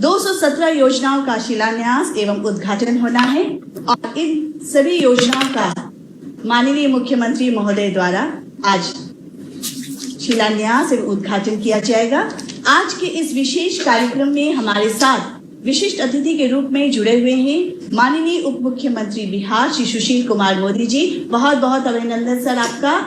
217 योजनाओं का शिलान्यास एवं उद्घाटन होना है और इन सभी योजनाओं का माननीय मुख्यमंत्री महोदय द्वारा आज शिलान्यास एवं उद्घाटन किया जाएगा। आज के इस विशेष कार्यक्रम में हमारे साथ विशिष्ट अतिथि के रूप में जुड़े हुए हैं माननीय उप मुख्यमंत्री बिहार श्री सुशील कुमार मोदी जी। बहुत बहुत अभिनंदन सर आपका।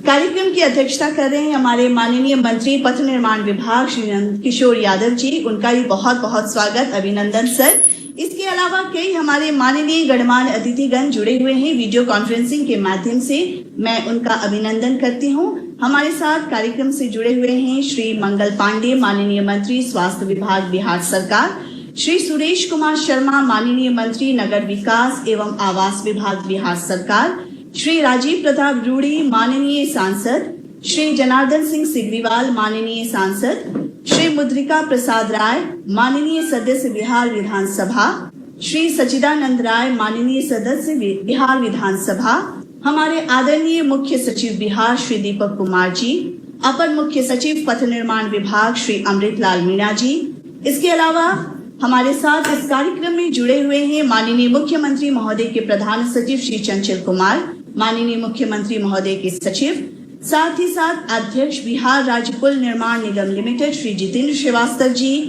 कार्यक्रम की अध्यक्षता कर रहे हैं हमारे माननीय मंत्री पथ निर्माण विभाग श्री नंद किशोर यादव जी, उनका भी बहुत बहुत स्वागत अभिनंदन सर। इसके अलावा कई हमारे माननीय गणमान्य अतिथिगण जुड़े हुए हैं वीडियो कॉन्फ्रेंसिंग के माध्यम से, मैं उनका अभिनंदन करती हूं। हमारे साथ कार्यक्रम से जुड़े हुए हैं श्री मंगल पांडे माननीय मंत्री स्वास्थ्य विभाग बिहार सरकार, श्री सुरेश कुमार शर्मा माननीय मंत्री नगर विकास एवं आवास विभाग बिहार सरकार, श्री राजीव प्रताप रूडी माननीय सांसद, श्री जनार्दन सिंह सिग्रीवाल माननीय सांसद, श्री मुद्रिका प्रसाद राय माननीय सदस्य बिहार विधानसभा, श्री सचिदानंद राय माननीय सदस्य बिहार विधानसभा, हमारे आदरणीय मुख्य सचिव बिहार श्री दीपक कुमार जी, अपर मुख्य सचिव पथ निर्माण विभाग श्री अमृतलाल मीणा जी। इसके अलावा हमारे साथ इस कार्यक्रम में जुड़े हुए हैं माननीय मुख्यमंत्री महोदय के प्रधान सचिव श्री चंचल कुमार, माननीय मुख्यमंत्री महोदय के सचिव, साथ ही साथ अध्यक्ष बिहार राज्य पुल निर्माण निगम लिमिटेड श्री जितेंद्र श्रीवास्तव जी,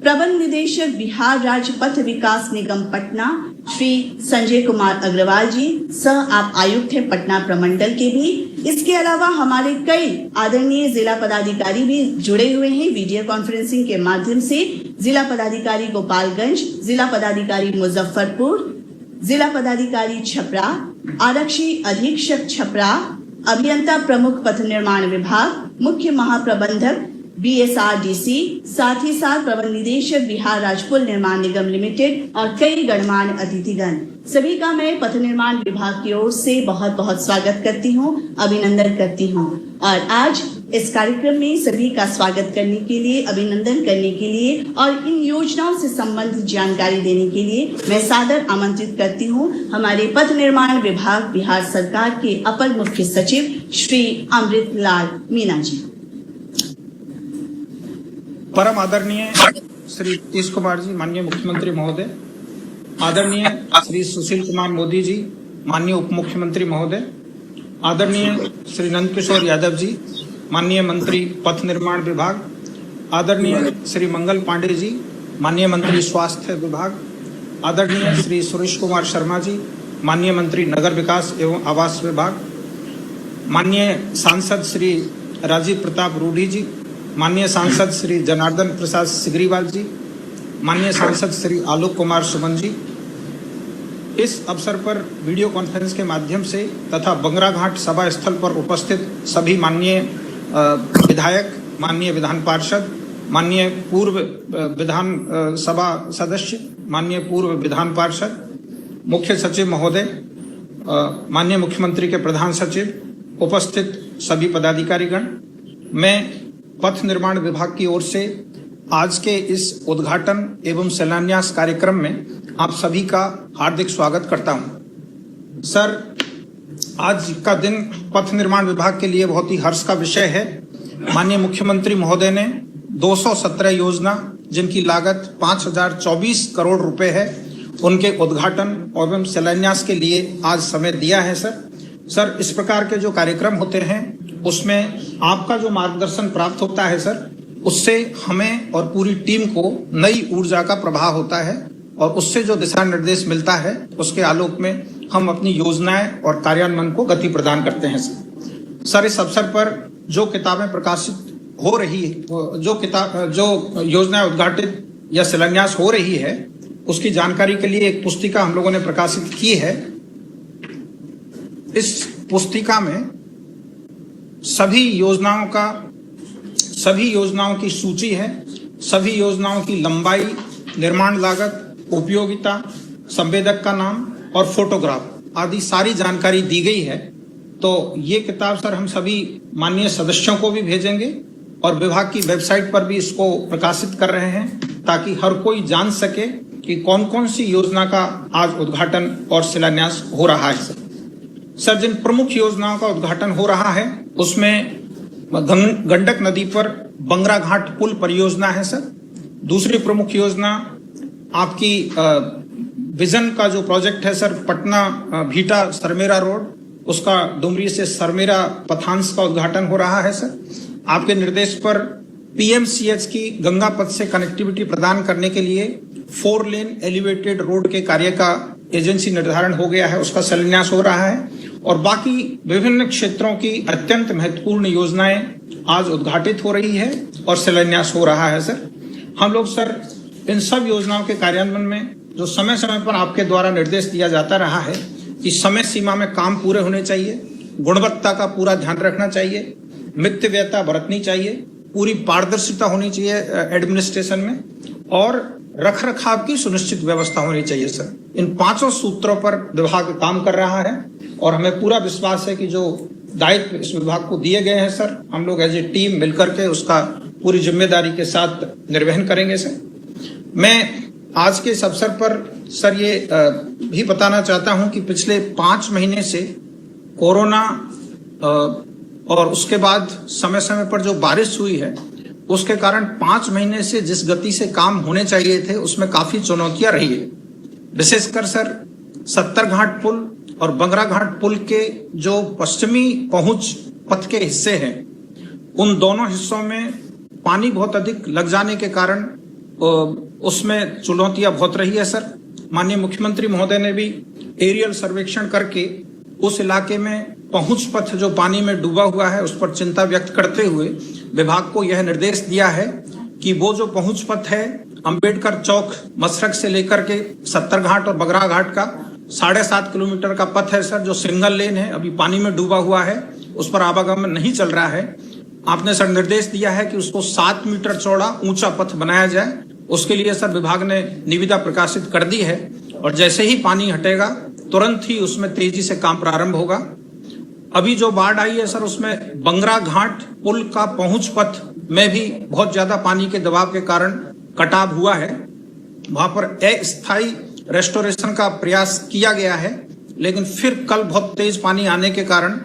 प्रबंध निदेशक बिहार राज्य पथ विकास निगम पटना श्री संजय कुमार अग्रवाल जी, सह आप आयुक्त हैं पटना प्रमंडल के भी। इसके अलावा हमारे कई आदरणीय जिला पदाधिकारी भी जुड़े हुए हैं वीडियो कॉन्फ्रेंसिंग के माध्यम से। जिला पदाधिकारी गोपालगंज, जिला पदाधिकारी मुजफ्फरपुर, जिला पदाधिकारी छपरा, आरक्षी अधीक्षक छपरा, अभियंता प्रमुख पथ निर्माण विभाग, मुख्य महाप्रबंधक BSRDC, साथ ही साथ प्रबंध निदेशक बिहार राज्य पुल निर्माण निगम लिमिटेड और कई गणमान्य अतिथिगण, सभी का मैं पथ निर्माण विभाग की ओर से बहुत बहुत स्वागत करती हूं, अभिनंदन करती हूं। और आज इस कार्यक्रम में सभी का स्वागत करने के लिए, अभिनंदन करने के लिए और इन योजनाओं से संबंधित जानकारी देने के लिए मैं सादर आमंत्रित करती हूं हमारे पथ निर्माण विभाग बिहार सरकार के अपर मुख्य सचिव श्री अमृतलाल मीणा जी। परम आदरणीय श्री नीतीश कुमार जी माननीय मुख्यमंत्री महोदय, आदरणीय श्री सुशील कुमार मोदी जी माननीय उप मुख्यमंत्री महोदय, आदरणीय श्री नंद किशोर यादव जी माननीय मंत्री पथ निर्माण विभाग, आदरणीय श्री मंगल पांडे जी माननीय मंत्री स्वास्थ्य विभाग, आदरणीय श्री सुरेश कुमार शर्मा जी माननीय मंत्री नगर विकास एवं आवास विभाग, माननीय सांसद श्री राजीव प्रताप रूडी जी, माननीय सांसद श्री जनार्दन प्रसाद सिग्रीवाल जी, माननीय सांसद श्री आलोक कुमार सुमन जी। इस अवसर पर वीडियो कॉन्फ्रेंस के माध्यम से तथा बंगरा घाट सभा स्थल पर उपस्थित सभी माननीय विधायक, माननीय विधान पार्षद, माननीय पूर्व विधान सभा सदस्य, माननीय पूर्व विधान पार्षद, मुख्य सचिव महोदय, माननीय मुख्यमंत्री के प्रधान सचिव, उपस्थित सभी पदाधिकारीगण, मैं पथ निर्माण विभाग की ओर से आज के इस उद्घाटन एवं शिलान्यास कार्यक्रम में आप सभी का हार्दिक स्वागत करता हूं। सर, आज का दिन पथ निर्माण विभाग के लिए बहुत ही हर्ष का विषय है। माननीय मुख्यमंत्री महोदय ने 217 योजना जिनकी लागत 5024 करोड़ रुपए है, उनके उद्घाटन एवं शिलान्यास के लिए आज समय दिया है। सर, इस प्रकार के जो कार्यक्रम होते हैं उसमें आपका जो मार्गदर्शन प्राप्त होता है सर, उससे हमें और पूरी टीम को नई ऊर्जा का प्रभाव होता है और उससे जो दिशा निर्देश मिलता है उसके आलोक में हम अपनी योजनाएं और कार्यान्वयन को गति प्रदान करते हैं। सर, इस अवसर पर जो किताबें प्रकाशित हो रही है, जो योजनाएं उद्घाटित या शिलान्यास हो रही है, उसकी जानकारी के लिए एक पुस्तिका हम लोगों ने प्रकाशित की है। इस पुस्तिका में सभी योजनाओं की सूची है, सभी योजनाओं की लंबाई, निर्माण लागत, उपयोगिता, संवेदक का नाम और फोटोग्राफ आदि सारी जानकारी दी गई है। तो ये किताब सर हम सभी माननीय सदस्यों को भी भेजेंगे और विभाग की वेबसाइट पर भी इसको प्रकाशित कर रहे हैं ताकि हर कोई जान सके कि कौन कौन सी योजना का आज उद्घाटन और शिलान्यास हो रहा है। सर, जिन प्रमुख योजनाओं का उद्घाटन हो रहा है उसमें गंडक नदी पर बंगरा घाट पुल परियोजना है सर, दूसरी प्रमुख योजना आपकी विजन का जो प्रोजेक्ट है सर, पटना भीटा सरमेरा रोड, उसका डुमरी से सरमेरा पथांस का उद्घाटन हो रहा है सर। आपके निर्देश पर पीएमसीएच की गंगा पथ से कनेक्टिविटी प्रदान करने के लिए 4 लेन एलिवेटेड रोड के कार्य का एजेंसी निर्धारण हो गया है, उसका शिलान्यास हो रहा है। और बाकी विभिन्न क्षेत्रों की अत्यंत महत्वपूर्ण योजनाएं आज उद्घाटित हो रही है और शिलान्यास हो रहा है सर। हम लोग सर इन सब योजनाओं के कार्यान्वयन में जो समय समय पर आपके द्वारा निर्देश दिया जाता रहा है कि समय सीमा में काम पूरे होने चाहिए, गुणवत्ता का पूरा ध्यान रखना चाहिए, मितव्ययता बरतनी चाहिए, पूरी पारदर्शिता होनी चाहिए एडमिनिस्ट्रेशन में, और रख रखाव की सुनिश्चित व्यवस्था होनी चाहिए सर। इन 5 सूत्रों पर विभाग काम कर रहा है और हमें पूरा विश्वास है कि जो दायित्व इस विभाग को दिए गए हैं सर, हम लोग एज ए टीम मिलकर के उसका पूरी जिम्मेदारी के साथ निर्वहन करेंगे सर। मैं आज के इस अवसर पर सर ये भी बताना चाहता हूं कि पिछले 5 महीने से कोरोना और उसके बाद समय समय पर जो बारिश हुई है उसके कारण 5 महीने से जिस गति से काम होने चाहिए थे उसमें काफी चुनौतियां रही है। विशेषकर सर 70 घाट पुल और बंगरा घाट पुल के जो पश्चिमी पहुंच पथ के हिस्से हैं, उन दोनों हिस्सों में पानी बहुत अधिक लग जाने के कारण उसमें चुनौतियां बहुत रही है सर। माननीय मुख्यमंत्री महोदय ने भी एरियल सर्वेक्षण करके उस इलाके में पहुंच पथ जो पानी में डूबा हुआ है उस पर चिंता व्यक्त करते हुए विभाग को यह निर्देश दिया है कि वो जो पहुंच पथ है अंबेडकर चौक मसरक से लेकर के 70 घाट और बगरा घाट का 7.5 किलोमीटर का पथ है सर, जो सिंगल लेन है, अभी पानी में डूबा हुआ है, उस पर आवागमन नहीं चल रहा है। आपने सर निर्देश दिया है कि उसको 7 मीटर चौड़ा ऊंचा पथ बनाया जाए। उसके लिए सर विभाग ने निविदा प्रकाशित कर दी है और जैसे ही पानी हटेगा तुरंत ही उसमें तेजी से काम प्रारंभ होगा। अभी जो बाढ़ आई है सर उसमें बंगरा घाट पुल का पहुंच पथ में भी बहुत ज्यादा पानी के दबाव के कारण कटाव हुआ है। वहां पर अस्थायी रेस्टोरेशन का प्रयास किया गया है, लेकिन फिर कल बहुत तेज पानी आने के कारण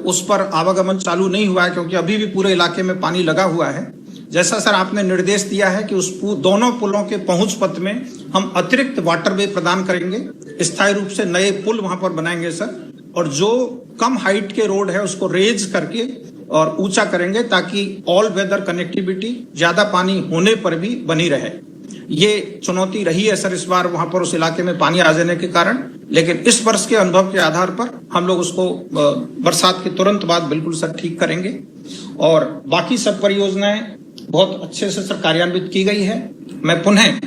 उस पर आवागमन चालू नहीं हुआ है, क्योंकि अभी भी पूरे इलाके में पानी लगा हुआ है। जैसा सर आपने निर्देश दिया है कि उस दोनों पुलों के पहुंच पथ में हम अतिरिक्त वाटरवे प्रदान करेंगे, स्थायी रूप से नए पुल वहां पर बनाएंगे सर, और जो कम हाइट के रोड है उसको रेज करके और ऊंचा करेंगे ताकि ऑल वेदर कनेक्टिविटी ज्यादा पानी होने पर भी बनी रहे। ये चुनौती रही है सर इस बार वहां पर उस इलाके में पानी आ जाने के कारण, लेकिन इस वर्ष के अनुभव के आधार पर हम लोग उसको बरसात के तुरंत बाद बिल्कुल सर ठीक करेंगे। और बाकी सब परियोजनाएं बहुत अच्छे से सर कार्यान्वित की गई है। मैं पुनः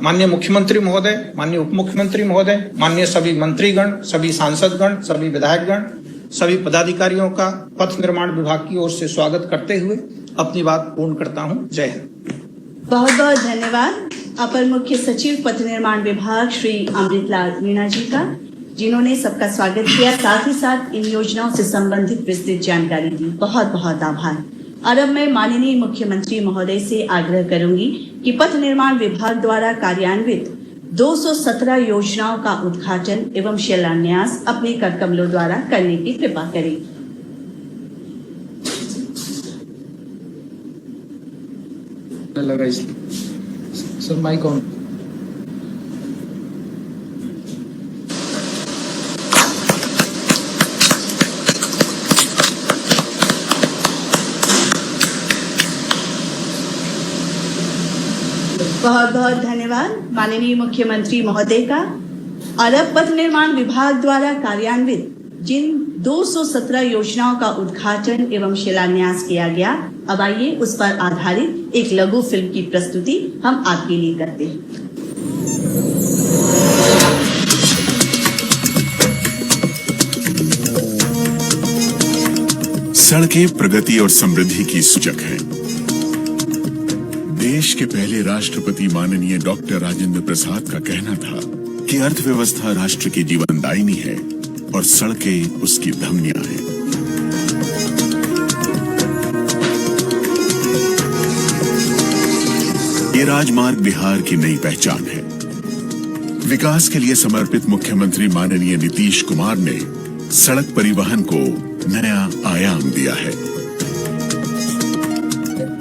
माननीय मुख्यमंत्री महोदय, माननीय उप मुख्यमंत्री महोदय, माननीय सभी मंत्रीगण, सभी सांसदगण, सभी विधायकगण, सभी पदाधिकारियों का पथ निर्माण विभाग की ओर से स्वागत करते हुए अपनी बात पूर्ण करता हूं। जय हिंद। बहुत बहुत धन्यवाद अपर मुख्य सचिव पथ निर्माण विभाग श्री अमृतलाल मीणा जी का, जिन्होंने सबका स्वागत किया, साथ ही साथ इन योजनाओं से संबंधित विस्तृत जानकारी दी। बहुत बहुत आभार। और अब मैं माननीय मुख्यमंत्री महोदय से आग्रह करूंगी कि पथ निर्माण विभाग द्वारा कार्यान्वित 217 योजनाओं का उद्घाटन एवं शिलान्यास अपने कर कमलों द्वारा करने की कृपा करें। लगा सर माइक ऑन। बहुत बहुत धन्यवाद माननीय मुख्यमंत्री महोदय का। और अब पथ निर्माण विभाग द्वारा कार्यान्वित जिन 217 योजनाओं का उद्घाटन एवं शिलान्यास किया गया, अब आइए उस पर आधारित एक लघु फिल्म की प्रस्तुति हम आपके लिए करते हैं। सड़कें प्रगति और समृद्धि की सूचक हैं। देश के पहले राष्ट्रपति माननीय डॉक्टर राजेंद्र प्रसाद का कहना था कि अर्थव्यवस्था राष्ट्र की जीवनदायिनी है और सड़कें उसकी धमनियां हैं। ये राजमार्ग बिहार की नई पहचान है। विकास के लिए समर्पित मुख्यमंत्री माननीय नीतीश कुमार ने सड़क परिवहन को नया आयाम दिया है।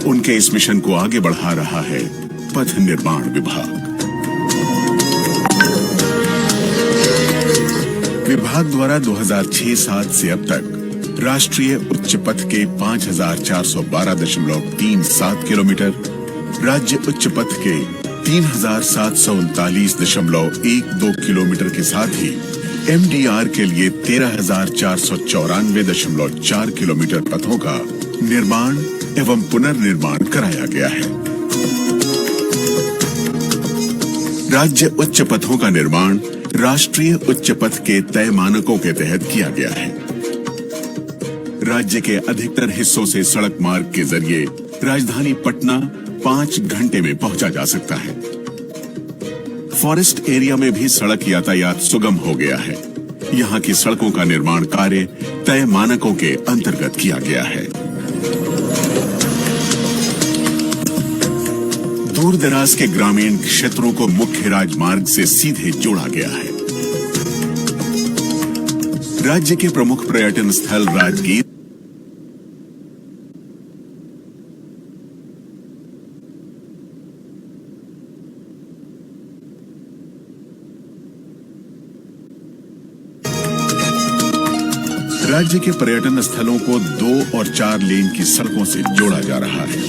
उनके इस मिशन को आगे बढ़ा रहा है पथ निर्माण विभाग। विभाग द्वारा 2006-07 से अब तक राष्ट्रीय उच्च पथ के 5412.37 किलोमीटर, राज्य उच्च पथ के 3739.12 किलोमीटर के साथ ही MDR के लिए 13,494.4 किलोमीटर पथों का निर्माण एवं पुनर्निर्माण कराया गया है। राज्य उच्च पथों का निर्माण राष्ट्रीय उच्च पथ के तय मानकों के तहत किया गया है। राज्य के अधिकतर हिस्सों से सड़क मार्ग के जरिए राजधानी पटना 5 घंटे में पहुंचा जा सकता है। फॉरेस्ट एरिया में भी सड़क यातायात सुगम हो गया है। यहाँ की सड़कों का निर्माण कार्य तय मानकों के अंतर्गत किया गया है। दूर दराज के ग्रामीण क्षेत्रों को मुख्य राजमार्ग से सीधे जोड़ा गया है। राज्य के प्रमुख पर्यटन स्थल राजगीर, राज्य के पर्यटन स्थलों को 2 और 4 लेन की सड़कों से जोड़ा जा रहा है।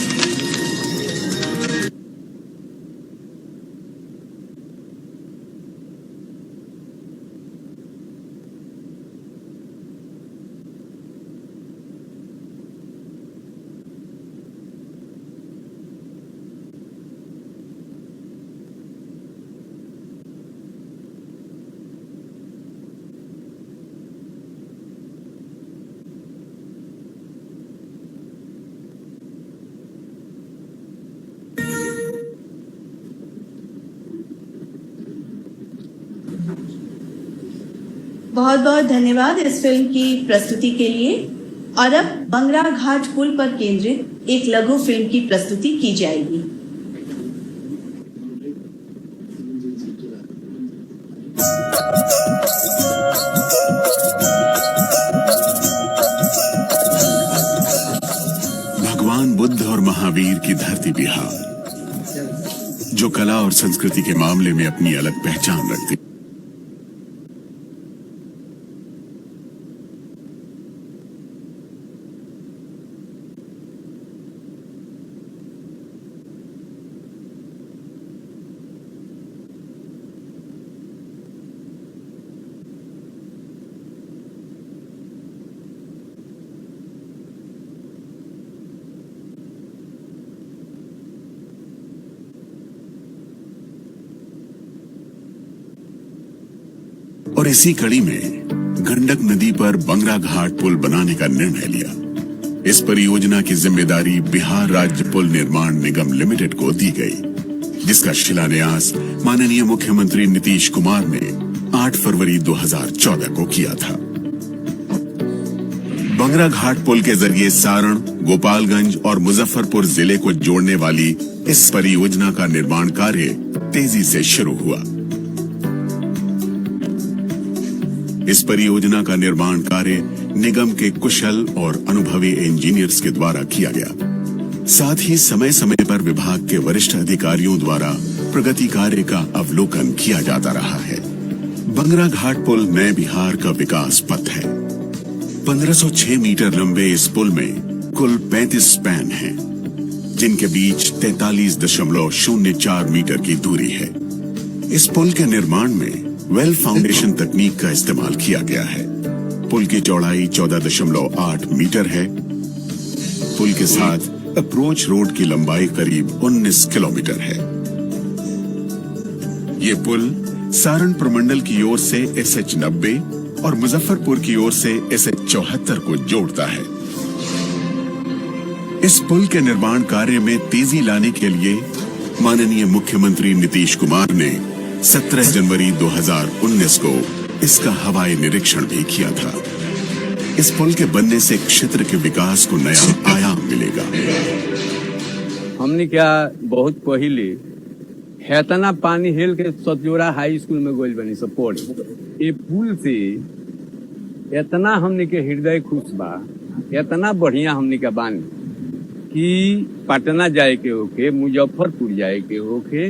बहुत बहुत धन्यवाद इस फिल्म की प्रस्तुति के लिए। और अब बंगरा घाट पुल पर केंद्रित एक लघु फिल्म की प्रस्तुति की जाएगी। भगवान बुद्ध और महावीर की धरती बिहार, जो कला और संस्कृति के मामले में अपनी अलग पहचान रखती, और इसी कड़ी में गंडक नदी पर बंगरा घाट पुल बनाने का निर्णय लिया। इस परियोजना की जिम्मेदारी बिहार राज्य पुल निर्माण निगम लिमिटेड को दी गई, जिसका शिलान्यास माननीय मुख्यमंत्री नीतीश कुमार ने 8 फरवरी 2014 को किया था। बंगरा घाट पुल के जरिए सारण, गोपालगंज और मुजफ्फरपुर जिले को जोड़ने वाली इस परियोजना का निर्माण कार्य तेजी से शुरू हुआ। इस परियोजना का निर्माण कार्य निगम के कुशल और अनुभवी इंजीनियर्स के द्वारा किया गया। साथ ही समय समय पर विभाग के वरिष्ठ अधिकारियों द्वारा प्रगति कार्य का अवलोकन किया जाता रहा है। बंगरा घाट पुल नए बिहार का विकास पथ है। 1506 मीटर लंबे इस पुल में कुल 35 स्पैन हैं, जिनके बीच 43.04 मीटर की दूरी है। इस पुल के निर्माण में वेल फाउंडेशन तकनीक का इस्तेमाल किया गया है। पुल की चौड़ाई 14.8 मीटर है। पुल के साथ अप्रोच रोड की लंबाई करीब 19 किलोमीटर है। ये पुल सारण प्रमंडल की ओर से SH90 और मुजफ्फरपुर की ओर से SH74 को जोड़ता है। इस पुल के निर्माण कार्य में तेजी लाने के लिए माननीय मुख्यमंत्री नीतीश कुमार ने 17 जनवरी 2019 को इसका हवाई निरीक्षण भी किया था। इस पुल के बनने से क्षेत्र के विकास को नया आयाम मिलेगा। हमने क्या बहुत पहले हेतना पानी हेल के सतजोड़ा हाई स्कूल में गोल बनी सब पढ़। ये पुल से इतना हमने के हृदय खुश बा, इतना बढ़िया हमने का बानी कि पटना जाए के होके, मुजफ्फरपुर जाए के होके,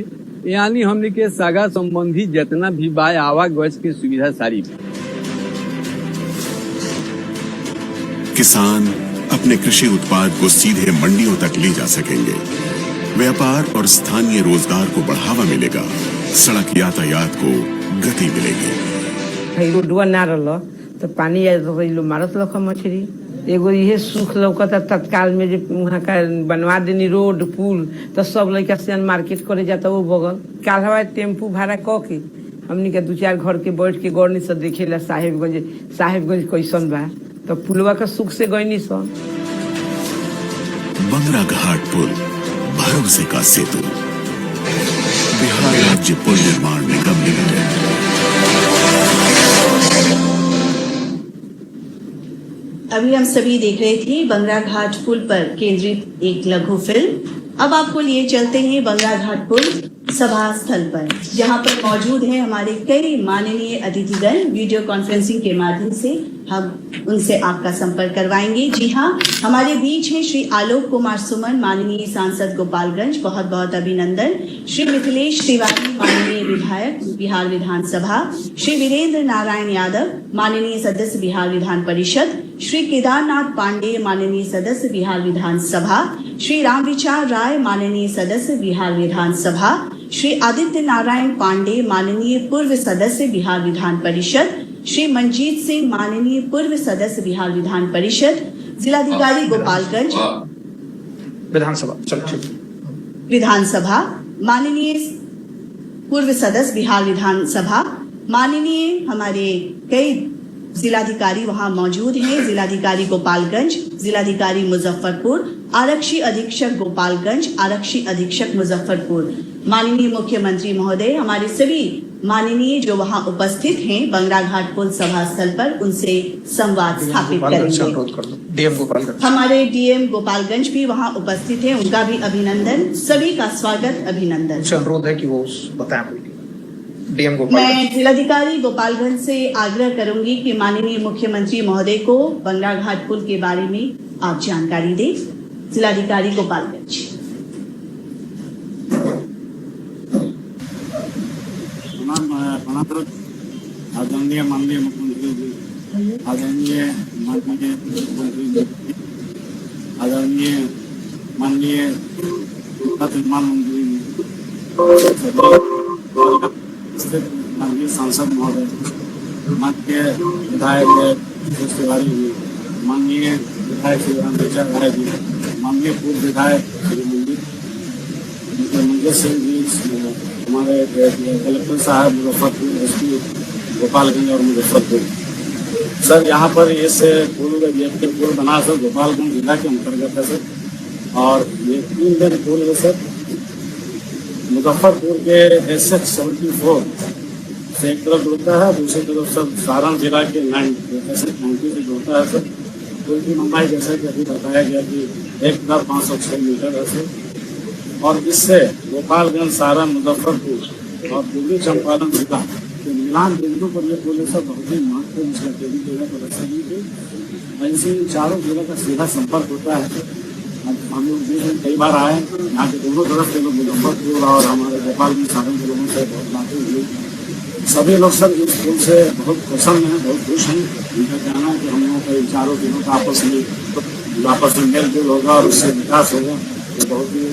यानी हमने के सगा संबंधी जितना भी बा आवागमन की सुविधा सारी बा। किसान अपने कृषि उत्पाद को सीधे मंडियों तक ले जा सकेंगे। व्यापार और स्थानीय रोजगार को बढ़ावा मिलेगा। सड़क यातायात को गति मिलेगी। रोडवा ना रहा तो पानी मारत लख मछली एगो ये सुख लौकता तत्काल में जो वहाँ का बनवा देनी रोड पुल तो सब लड़का से मार्केट करे जाता वो बगल काल हवा टेम्पू भाड़ा क के हमनी के 2-4 घर के बैठ के गौरनी से देखेला साहेबगंज कैसन बा तो पुलवा का सुख से गईनी सन। बंगरा घाट पुल भरोसे का सेतु। बिहार राज्य पुल निर्माण निगम लिमिटेड। अभी हम सभी देख रहे थे बंगरा घाट पुल पर केंद्रित एक लघु फिल्म। अब आपको लिए चलते हैं बंगरा घाट पुल सभा स्थल पर, जहां पर मौजूद हैं हमारे कई माननीय अतिथिगण। वीडियो कॉन्फ्रेंसिंग के माध्यम से हम उनसे आपका संपर्क करवाएंगे। जी हाँ, हमारे बीच हैं श्री आलोक कुमार सुमन, माननीय सांसद गोपालगंज, बहुत बहुत अभिनंदन। श्री मिथिलेश तिवारी, माननीय विधायक बिहार विधानसभा। श्री वीरेंद्र नारायण यादव, माननीय सदस्य बिहार विधान परिषद। श्री केदारनाथ पांडे, माननीय सदस्य बिहार विधानसभा। श्री रामविचार राय, माननीय सदस्य बिहार विधानसभा। श्री आदित्य नारायण पांडे, माननीय पूर्व सदस्य बिहार विधान परिषद। श्री मंजीत सिंह, माननीय पूर्व सदस्य बिहार विधान परिषद। जिलाधिकारी गोपालगंज विधानसभा, चलो ठीक। विधानसभा, माननीय पूर्व सदस्य बिहार विधानसभा। माननीय हमारे कई जिलाधिकारी वहां मौजूद हैं। जिलाधिकारी गोपालगंज, जिलाधिकारी मुजफ्फरपुर, आरक्षी अधीक्षक गोपालगंज, आरक्षी अधीक्षक मुजफ्फरपुर। माननीय मुख्यमंत्री महोदय, हमारे सभी माननीय जो वहां उपस्थित हैं बंगरा घाट पुल सभा स्थल पर, उनसे संवाद स्थापित करेंगे। डीएम गोपालगंज, हमारे डीएम गोपालगंज भी वहां उपस्थित हैं, उनका भी अभिनंदन। सभी का स्वागत, अभिनंदन। अनुरोध है कि वो बताएं। डीएम गोपालगंज, मैं जिलाधिकारी गोपालगंज से आग्रह करूंगी कि माननीय मुख्यमंत्री महोदय को बंगरा घाट पुल के बारे में आप जानकारी दें। जिलाधिकारी गोपालगंज। आदरणीय माननीय मुख्यमंत्री जी, आदरणीय माननीय मुख्यमंत्री जी, आदरणीय माननीय निर्माण मंत्री जी, माननीय सांसद महोदय, माननीय विधायक तिवारी जी, माननीय विधायक श्री रामविचार राय जी, माननीय पूर्व विधायक श्री मंजीत सिंह जी, हमारे कलेक्टर साहब मुजफ्फरपुर, एसपी गोपालगंज और मुजफ्फरपुर। सर यहाँ पर इस पुल बना सर गोपालगंज जिला के अंतर्गत है सर, और ये 3 लेन पुल है सर। मुजफ्फरपुर के SH-74 से एक तरफ जुड़ता है, दूसरी तरफ सर सारण जिला के SH-90 से जुड़ता है सर। पुल की लंबाई जैसा कि अभी बताया गया कि 1506 मीटर है सर, और इससे गोपालगंज, सारण, मुजफ्फरपुर और पूर्वी चंपारण जिला के मिलान बिंदु पर यह पुल सब बहुत ही महत्वपूर्ण स्ट्रेटेजिक जगह पर रखा गई है। इनसे इन चारों जिलों का सीधा संपर्क होता है। हम लोग कई बार आए, यहाँ के दोनों तरफ के लोग मुजफ्फरपुर और हमारे गोपालगंज, सारण के लोगों से बहुत बातें हुई। सभी लोग सर इस पुल से बहुत प्रसन्न हैं, बहुत खुश हैं। उनका कहना है कि हम लोगों को इन चारों जिलों का आपस में मेल जोल होगा और उससे विकास होगा। ये बहुत ही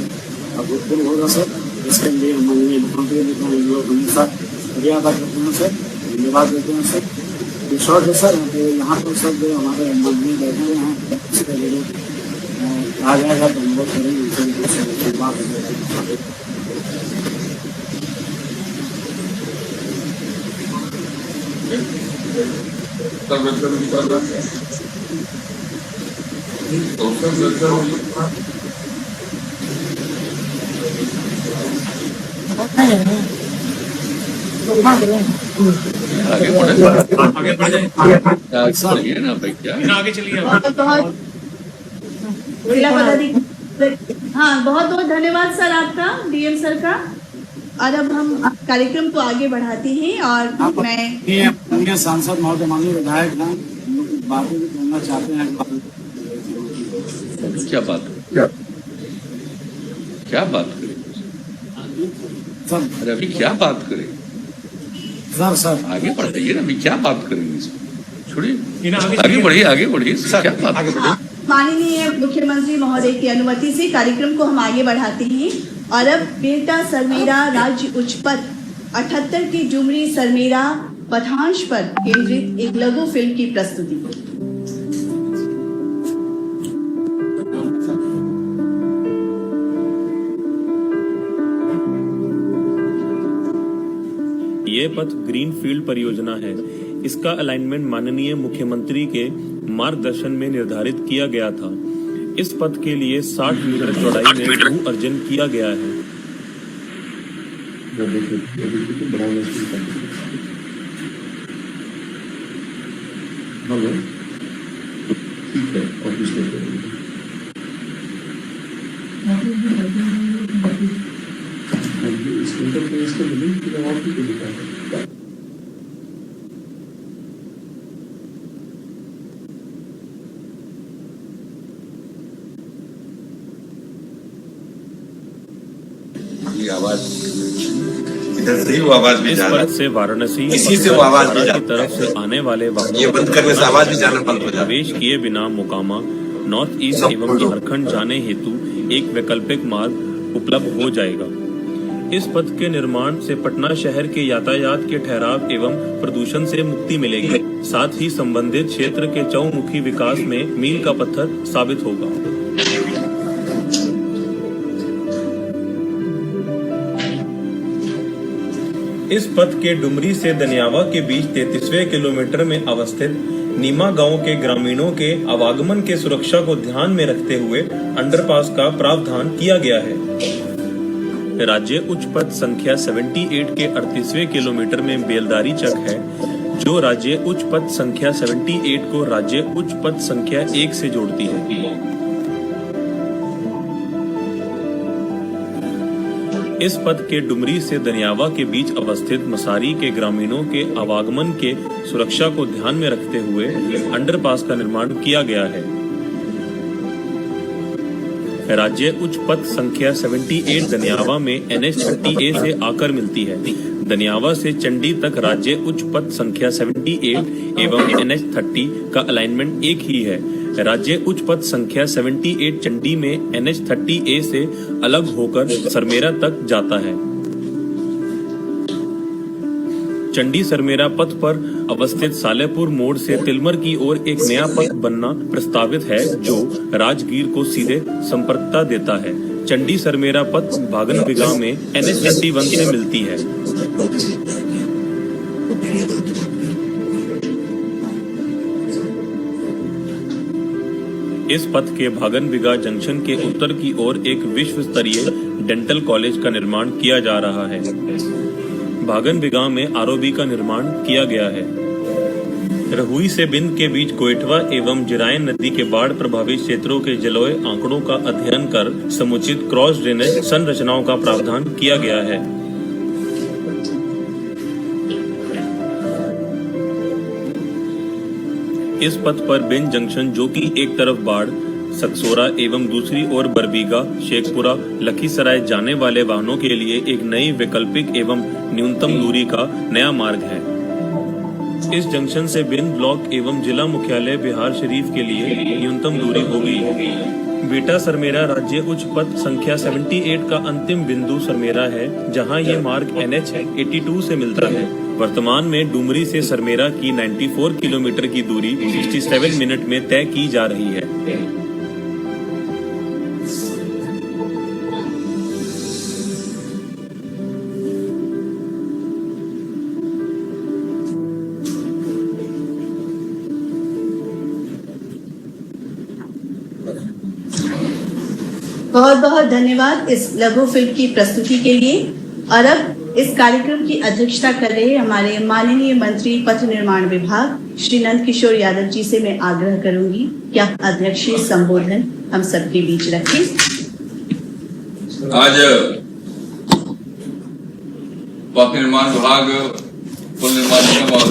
अभूतपूर्व होगा सर। इसके लिए माननीय मुख्यमंत्री जी को हम लोग हमेशा शुक्रिया अदा करते हैं सर, धन्यवाद देते हैं सर। विश्वास है सर यहाँ पर सब जो हमारे माननीय बैठे हुए हैं इसके लिए आ जाएगा तो हम लोग करेंगे बात। हाँ, बहुत बहुत धन्यवाद सर आपका, डीएम सर का। और अब हम कार्यक्रम को आगे बढ़ाते हैं और मैं सांसद महोदय, माननीय विधायक हैं, हम लोग बातें भी करना चाहते हैं। क्या बात है? क्या बात करें सर अरे अभी क्या बात करें सर आगे बढ़ाइए ना अभी क्या बात करेंगे इसमें छोड़िए आगे बढ़िए क्या बात आगे बढ़िए। माननीय मुख्यमंत्री महोदय की अनुमति से कार्यक्रम को हम आगे बढ़ाते हैं और अब बेटा सरमेरा राज्य उच्च पथ 78 की डुमरी सरमेरा पथांश पर केंद्रित एक लघु फिल्म की प्रस्तुति। ये पथ ग्रीनफील्ड परियोजना है। इसका अलाइनमेंट माननीय मुख्यमंत्री के मार्गदर्शन में निर्धारित किया गया था। इस पथ के लिए 60 मीटर चौड़ाई में भू अर्जन किया गया है। ये आवाज इधर से ही वो आवाज भी इस जाना पथ से वाराणसी इसी से वो आवाज भी की जाना तरफ से आने वाले ये वाहनों बंद करने से आवाज भी जाना बंद हो जाता प्रवेश किए बिना मोकामा नॉर्थ ईस्ट एवं झारखंड जाने हेतु एक वैकल्पिक मार्ग उपलब्ध हो जाएगा। इस पथ के निर्माण से पटना शहर के यातायात के ठहराव एवं प्रदूषण से मुक्ति मिलेगी। साथ ही संबंधित क्षेत्र के चौमुखी विकास में मील का पत्थर साबित होगा। इस पथ के डुमरी से दनियावा के बीच 33वें किलोमीटर में अवस्थित नीमा गांव के ग्रामीणों के आवागमन के सुरक्षा को ध्यान में रखते हुए अंडरपास का प्रावधान किया गया है। राज्य उच्च पथ संख्या 78 के 38वें किलोमीटर में बेलदारी चक है, जो राज्य उच्च पथ संख्या 78 को राज्य उच्च पथ संख्या 1 से जोड़ती है। इस पथ के डुमरी से दनियावा के बीच अवस्थित मसारी के ग्रामीणों के आवागमन के सुरक्षा को ध्यान में रखते हुए अंडरपास का निर्माण किया गया है। राज्य उच्च पथ संख्या 78 दनियावा में NH30A से आकर मिलती है। दनियावा से चंडी तक राज्य उच्च पथ संख्या 78 एवं NH30 का अलाइनमेंट एक ही है। राज्य उच्च पथ संख्या 78 चंडी में NH30A से अलग होकर सरमेरा तक जाता है। चंडी सरमेरा पथ पर अवस्थित सालेपुर मोड़ से तिलमर की ओर एक नया पथ बनना प्रस्तावित है, जो राजगीर को सीधे संपर्कता देता है। चंडी सरमेरा पथ भागनबिगा में NH31 से मिलती है। इस पथ के भागनबिगा जंक्शन के उत्तर की ओर एक विश्व स्तरीय डेंटल कॉलेज का निर्माण किया जा रहा है। भागनबिगा में ROB का निर्माण किया गया है। रहुई से बिंद के बीच गोइठवा एवं जिरायन नदी के बाढ़ प्रभावित क्षेत्रों के जलवायु आंकड़ों का अध्ययन कर समुचित क्रॉस ड्रेनेज संरचनाओं का प्रावधान किया गया है। इस पथ पर बिंद जंक्शन, जो कि एक तरफ बाढ़ सकसोरा एवं दूसरी ओर बरबीघा शेखपुरा लखीसराय जाने वाले वाहनों के लिए एक नई वैकल्पिक एवं न्यूनतम दूरी का नया मार्ग है। इस जंक्शन से बिंद ब्लॉक एवं जिला मुख्यालय बिहार शरीफ के लिए न्यूनतम दूरी होगी। बेटा सरमेरा राज्य उच्च पथ संख्या 78 का अंतिम बिंदु सरमेरा है, जहां ये मार्ग NH82 से मिलता है। वर्तमान में डुमरी से सरमेरा की 94 किलोमीटर की दूरी 67 मिनट में तय की जा रही है। बहुत बहुत धन्यवाद इस लघु फिल्म की प्रस्तुति के लिए। और अब इस कार्यक्रम की अध्यक्षता कर रहे हमारे माननीय मंत्री पथ निर्माण विभाग श्री नंद किशोर यादव जी से मैं आग्रह करूंगी कि आप अध्यक्षीय संबोधन हम सबके बीच रखें। आज पथ निर्माण विभाग, पुल निर्माण निगम और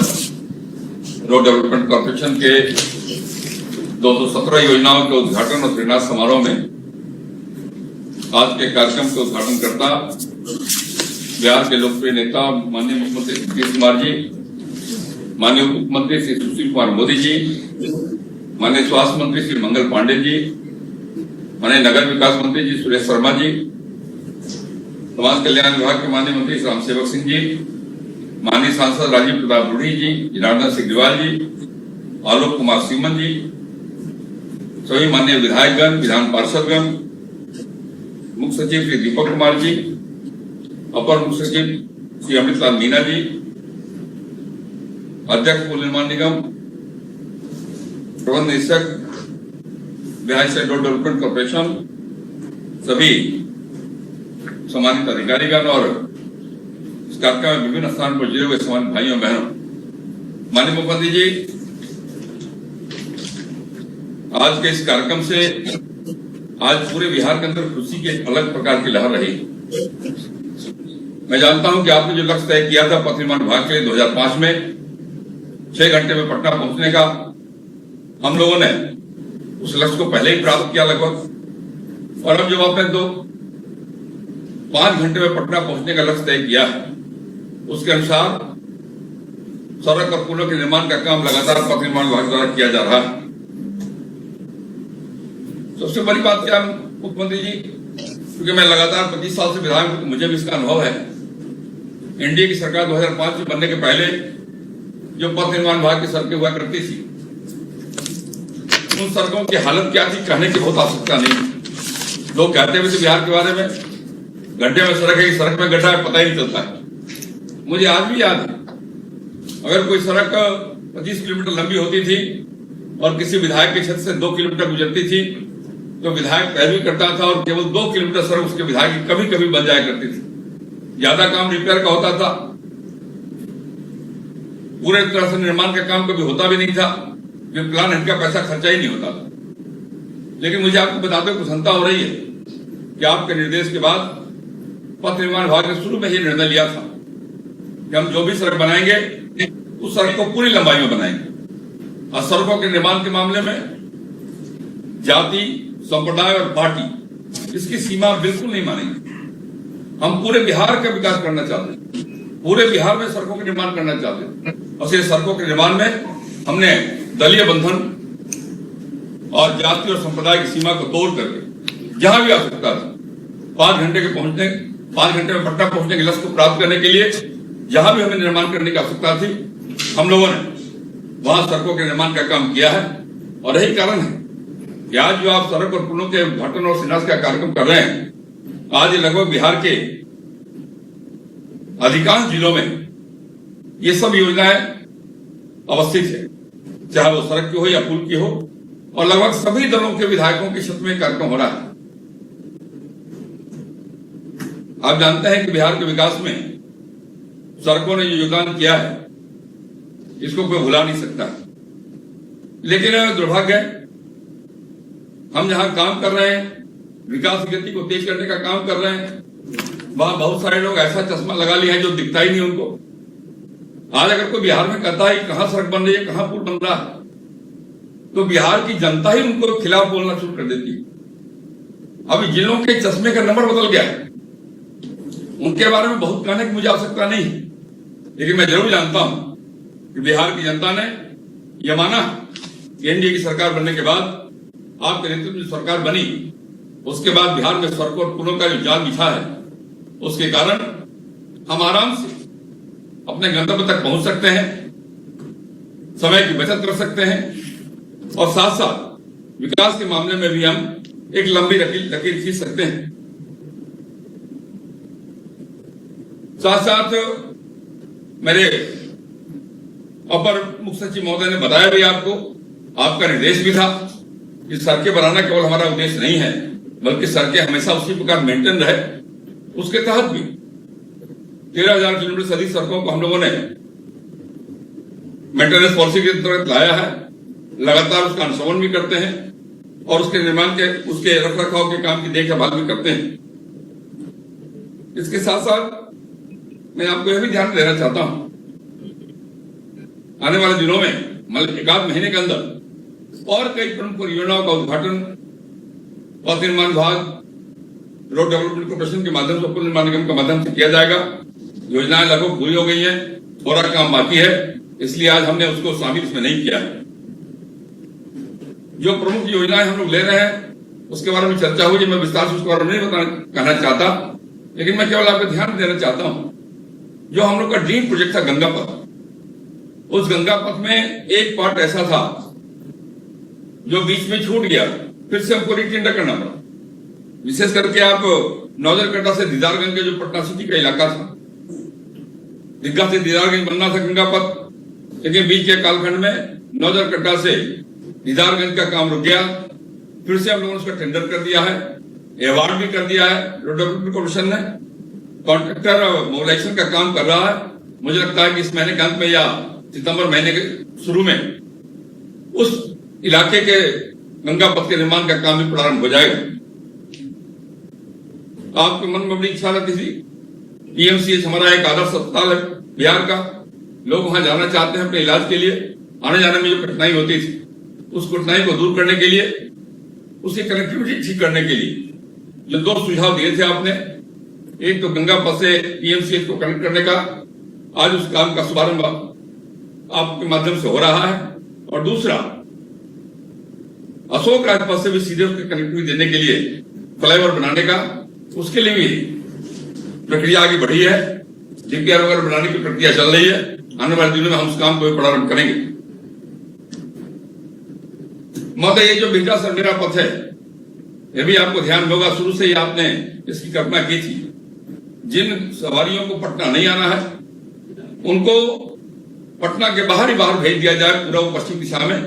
रोड डेवलपमेंट कॉर्पोरेशन के 217 योजनाओं के उद्घाटन और शिलान्यास समारोह में आज के कार्यक्रम के उद्घाटन करता बिहार के लोकप्रिय नेता माननीय मुख्यमंत्री नीतीश कुमार जी, माननीय उप मुख्यमंत्री श्री सुशील कुमार मोदी जी, माननीय स्वास्थ्य मंत्री श्री मंगल पांडे जी, माननीय नगर विकास मंत्री जी सुरेश शर्मा जी, समाज कल्याण विभाग के माननीय मंत्री राम सेवक सिंह जी, माननीय सांसद राजीव प्रताप रूढ़ी जी, जनार्दन सिग्रीवाल जी, आलोक कुमार सीमन जी, सभी माननीय विधायकगण, विधान पार्षदगण, मुख्य सचिव श्री दीपक कुमार जी, अपर मुख्य सचिव श्री अमृतलाल मीना जी, अध्यक्ष पुल निर्माण निगम, प्रबंध निदेशक Bihar state road development corporation, सभी सम्मानित अधिकारीगण और इस कार्यक्रम में विभिन्न स्थान पर जुड़े हुए सम्मानित भाइयों बहनों, माननीय मुख्यमंत्री जी, आज के इस कार्यक्रम से आज पूरे बिहार के अंदर खुशी की एक अलग प्रकार की लहर रही। मैं जानता हूं कि आपने जो लक्ष्य तय किया था पथ निर्माण विभाग के लिए 2005 में 6 घंटे में पटना पहुंचने का, हम लोगों ने उस लक्ष्य को पहले ही प्राप्त किया लगभग, और अब जब आपने 5 घंटे में पटना पहुंचने का लक्ष्य तय किया है, उसके अनुसार सड़क और पुलों के निर्माण का काम लगातार पथ निर्माण विभाग द्वारा किया जा रहा है। सबसे बड़ी बात क्या मुख्यमंत्री जी, क्योंकि मैं लगातार 25 साल से विधायक हूं, तो मुझे भी इसका अनुभव है। एनडीए की सरकार 2005 में बनने के पहले जो पथ निर्माण विभाग की सड़कें हुआ करती थी, उन सड़कों की हालत क्या थी कहने की बहुत आवश्यकता नहीं। लोग कहते हुए थे बिहार के बारे में, गड्ढे में सड़क है कि सड़क में गड्ढा है पता ही नहीं चलता है। मुझे आज भी याद है, अगर कोई सड़क 25 किलोमीटर लंबी होती थी और किसी विधायक के क्षेत्र से 2 किलोमीटर गुजरती थी, तो विधायक पैरवी करता था और केवल 2 किलोमीटर सड़क उसके विधायक की कभी कभी बन जाया करती थी। ज्यादा काम रिपेयर का होता था, पूरे तरह से निर्माण का काम कभी होता भी नहीं था, जो प्लान हट का पैसा खर्चा ही नहीं होता था। लेकिन मुझे आपको बताते हुए प्रसन्नता हो रही है कि आपके निर्देश के बाद पथ निर्माण विभाग ने शुरू में ही निर्णय लिया था कि हम जो भी सड़क बनाएंगे उस सड़क को पूरी लंबाई में बनाएंगे, और सड़कों के निर्माण के मामले में जाति, संप्रदाय और पार्टी इसकी सीमा बिल्कुल नहीं मानेंगे। हम पूरे बिहार का विकास करना चाहते हैं, पूरे बिहार में सड़कों का निर्माण करना चाहते हैं, और सिर्फ सड़कों के निर्माण में हमने दलीय बंधन और जाति और संप्रदाय की सीमा को तोड़ करके जहां भी आवश्यकता थी 5 घंटे में पटना पहुंचने के लक्ष्य को प्राप्त करने के लिए जहां भी हमें निर्माण करने की आवश्यकता थी, हम लोगों ने वहां सड़कों के निर्माण का काम किया है। और यही कारण है कि आज जो आप सड़क और पुलों के उद्घाटन और शिलान्यास का कार्यक्रम कर रहे हैं, आज लगभग बिहार के अधिकांश जिलों में ये सब योजनाएं अवस्थित है, चाहे वो सड़क की हो या पुल की हो, और लगभग सभी दलों के विधायकों के क्षेत्र में कार्यक्रम हो रहा है। आप जानते हैं कि बिहार के विकास में सड़कों ने जो योगदान किया है इसको कोई भुला नहीं सकता। लेकिन दुर्भाग्य है, हम जहां काम कर रहे हैं, विकास की गति को तेज करने का काम कर रहे हैं, वहां बहुत सारे लोग ऐसा चश्मा लगा लिया है जो दिखता ही नहीं उनको। आज अगर कोई बिहार में कहता है कहां सड़क बन रही है, कहां पुल बन रहा है, तो बिहार की जनता ही उनको खिलाफ बोलना शुरू कर देती है। अभी जिन लोगों के चश्मे का नंबर बदल गया है, उनके बारे में बहुत कहने की मुझे आवश्यकता नहीं, लेकिन मैं जरूर जानता हूं कि बिहार की जनता ने यह माना कि एनडीए की सरकार बनने के बाद, आपके नेतृत्व में सरकार बनी, उसके बाद बिहार में सड़कों और पुलों का जो जाल बिछा है, उसके कारण हम आराम से अपने गंतव्य तक पहुंच सकते हैं, समय की बचत कर सकते हैं, और साथ साथ विकास के मामले में भी हम एक लंबी लकीर खींच सकते हैं। साथ साथ मेरे अपर मुख्य सचिव महोदय ने बताया भी, आपको आपका निर्देश भी था कि सड़कें बनाना केवल हमारा उद्देश्य नहीं है, बल्कि सड़कें हमेशा उसी प्रकार मेंटेन रहे। उसके तहत भी 13,000 किलोमीटर से अधिक सड़कों को हम लोगों ने मेंटेनेंस पॉलिसी के अंतर्गत लाया है। लगातार उसका अनुश्रवण भी करते हैं और उसके निर्माण के, उसके रख रखाव के काम की देखभाल भी करते हैं। इसके साथ साथ मैं आपको यह भी ध्यान देना चाहता हूं, आने वाले दिनों में मतलब 1 महीने के अंदर और कई प्रमुख परियोजनाओं का उद्घाटन पथ निर्माण विभाग रोड डेवलपमेंट कॉर्पोरेशन के माध्यम से, पुल निर्माण निगम के माध्यम से किया जाएगा। योजनाएं लगभग पूरी हो गई हैं, थोड़ा काम बाकी है, इसलिए आज हमने उसको शामिल इसमें नहीं किया है। जो प्रमुख योजनाएं हम लोग ले रहे हैं उसके बारे में चर्चा हुई, मैं विस्तार से उसके बारे में नहीं कहना चाहता, लेकिन मैं केवल आपको ध्यान देना चाहता हूं। जो हम लोग का ड्रीम प्रोजेक्ट था गंगा पथ, उस गंगा पथ में एक पार्ट ऐसा था जो बीच में छूट गया, फिर से हमको रिटेंडर करना पड़ा। विशेष करके आप नौजरकट्टा से दीदारगंज के जो पटना सिटी का इलाका था, दीघा से दीदारगंज बनना था गंगा पथ, लेकिन बीच के कालखंड में नौजरकट्टा से दीदारगंज का काम रुक गया। फिर से हम लोगों ने उसका टेंडर कर दिया है, अवार्ड भी कर दिया है रोड डेवलपमेंट कॉर्पोरेशन ने। कॉन्ट्रैक्टर मोबिलाइजेशन का काम कर रहा है। मुझे लगता है कि इस महीने के अंत में या सितंबर महीने के शुरू में उस इलाके के गंगा पथ के निर्माण का काम भी प्रारंभ हो जाएगा। आपके मन में बड़ी इच्छा रहती थी, पीएमसीएच हमारा एक आदर्श अस्पताल है बिहार का, लोग वहां जाना चाहते हैं अपने इलाज के लिए, आने जाने में जो कठिनाई होती थी उस कठिनाई को दूर करने के लिए, उसकी कनेक्टिविटी ठीक करने के लिए जो 2 सुझाव दिए थे आपने, एक तो गंगा पथ से पीएमसीएच को कनेक्ट करने का, आज उस काम का शुभारंभ आपके माध्यम से हो रहा है, और दूसरा अशोक राजपथ से भी सीधे उसकी कनेक्टिविटी देने के लिए फ्लाईओवर बनाने का, उसके लिए भी प्रक्रिया आगे बढ़ी है। डीपीआर वगैरह बनाने की प्रक्रिया चल रही है। आने वाले दिनों में हम उस काम को प्रारंभ करेंगे। महोदय, ये जो बिहटा सरमेरा पथ है, ये भी आपको ध्यान होगा, शुरू से ही आपने इसकी कल्पना की थी। जिन सवारियों को पटना नहीं आना है उनको पटना के बाहर ही बाहर भेज दिया जाए, पूरा पश्चिम दिशा में।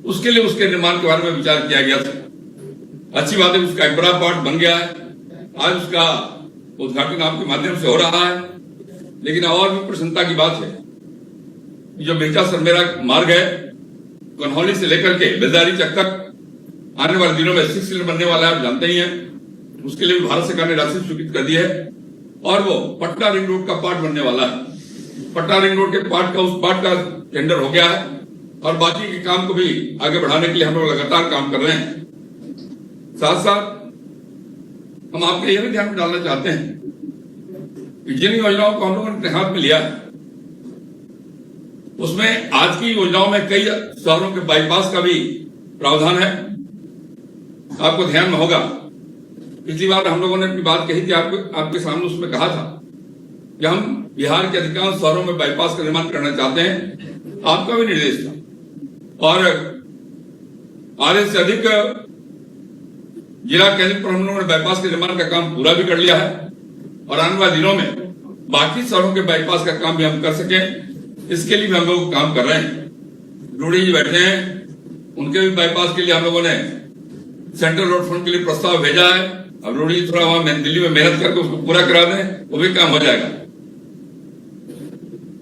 उसके लिए उसके निर्माण के बारे में विचार किया गया था। अच्छी बात है, उसका एक बड़ा पार्ट बन गया है, आज उसका उद्घाटन आपके माध्यम से हो रहा है। लेकिन और भी प्रसन्नता की बात है, जो बिहटा सरमेरा मार्ग है, कन्हौली से लेकर के बेलदारी चक तक आने वाले दिनों में 6 लेन बनने वाला है, आप जानते ही हैं। उसके लिए भी भारत सरकार ने राशि स्वीकृत कर दी है, और वो पटना रिंग रोड का पार्ट बनने वाला है। पटना रिंग रोड के पार्ट का, उस पार्ट का टेंडर हो गया है, और बाकी के काम को भी आगे बढ़ाने के लिए हम लोग लगातार काम कर रहे हैं। साथ साथ हम आपके यह भी ध्यान में डालना चाहते हैं कि जिन योजनाओं को हम लोगों ने अपने हाथ में लिया है, उसमें आज की योजनाओं में कई शहरों के बाईपास का भी प्रावधान है। आपको ध्यान में होगा, पिछली बार हम लोगों ने अपनी बात कही थी, आपके सामने उसमें कहा था कि हम बिहार के अधिकांश शहरों में बाईपास का निर्माण करना चाहते हैं। आपका भी निर्देश था, और आधे से अधिक जिला केंद्र पर हम लोगों ने बाईपास के निर्माण का काम पूरा भी कर लिया है, और आने वाले दिनों में बाकी शहरों के बाईपास का काम भी हम कर सके, इसके लिए भी हम लोग काम कर रहे हैं। रूढ़ी जी बैठे हैं, उनके भी बाईपास के लिए हम लोगों ने सेंट्रल रोड फंड के लिए प्रस्ताव भेजा है। अब रूढ़ी थोड़ा वहां दिल्ली में मेहनत करके उसको पूरा करा दें, वो भी काम हो जाएगा।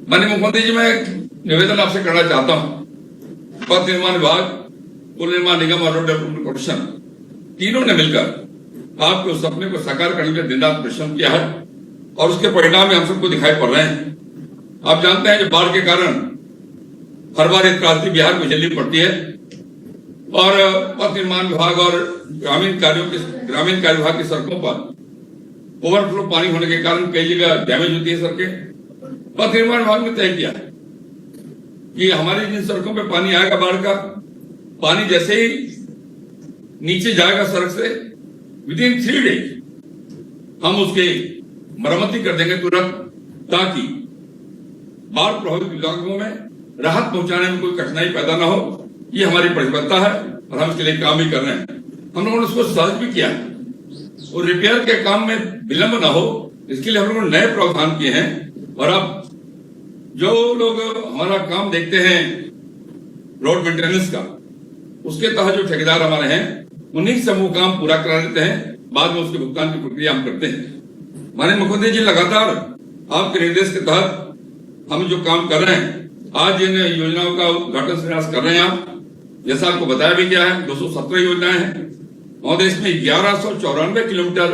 माननीय मुख्यमंत्री जी, मैं निवेदन आपसे करना चाहता हूं, पथ निर्माण विभाग, पुल निर्माण निगम और रोड डेवलपमेंट कॉर्पोरेशन तीनों ने मिलकर आपके उस सपने को साकार करने के लिए दिन रात परिश्रम किया है, और उसके परिणाम हम सबको दिखाई पड़ रहे हैं। आप जानते हैं, जब बाढ़ के कारण हर बार एक त्रासदी बिहार को झेलनी पड़ती है, और पथ निर्माण विभाग और ग्रामीण कार्य विभाग की सड़कों पर ओवरफ्लो पानी होने के कारण कई जगह डैमेज होती है सड़कें। पथ निर्माण विभाग ने तय किया है कि हमारी जिन सड़कों पे पानी आएगा, बाढ़ का पानी जैसे ही नीचे जाएगा सड़क से, विदिन 3 डेज हम उसकी मरम्मती कर देंगे तुरंत, ताकि बाढ़ प्रभावित इलाकों में राहत पहुंचाने में कोई कठिनाई पैदा ना हो। ये हमारी प्रतिबद्धता है, और हम इसके लिए काम भी कर रहे हैं। हम लोगों ने उसको सहज भी किया, और रिपेयर के काम में विलंब ना हो, इसके लिए हम लोगों ने नए प्रावधान किए हैं। और अब जो लोग हमारा काम देखते हैं रोड मेंटेनेंस का, उसके तहत जो ठेकेदार हमारे हैं, उन्हीं से वो काम पूरा करा लेते हैं, बाद में उसके भुगतान की प्रक्रिया हम करते हैं। माननीय मुख्यमंत्री जी, लगातार आपके निर्देश के तहत हम जो काम कर रहे हैं, आज इन योजनाओं का उद्घाटन प्रयास कर रहे हैं आप। जैसा आपको बताया भी गया है, 217 योजनाएं हैं और देश में 1194 किलोमीटर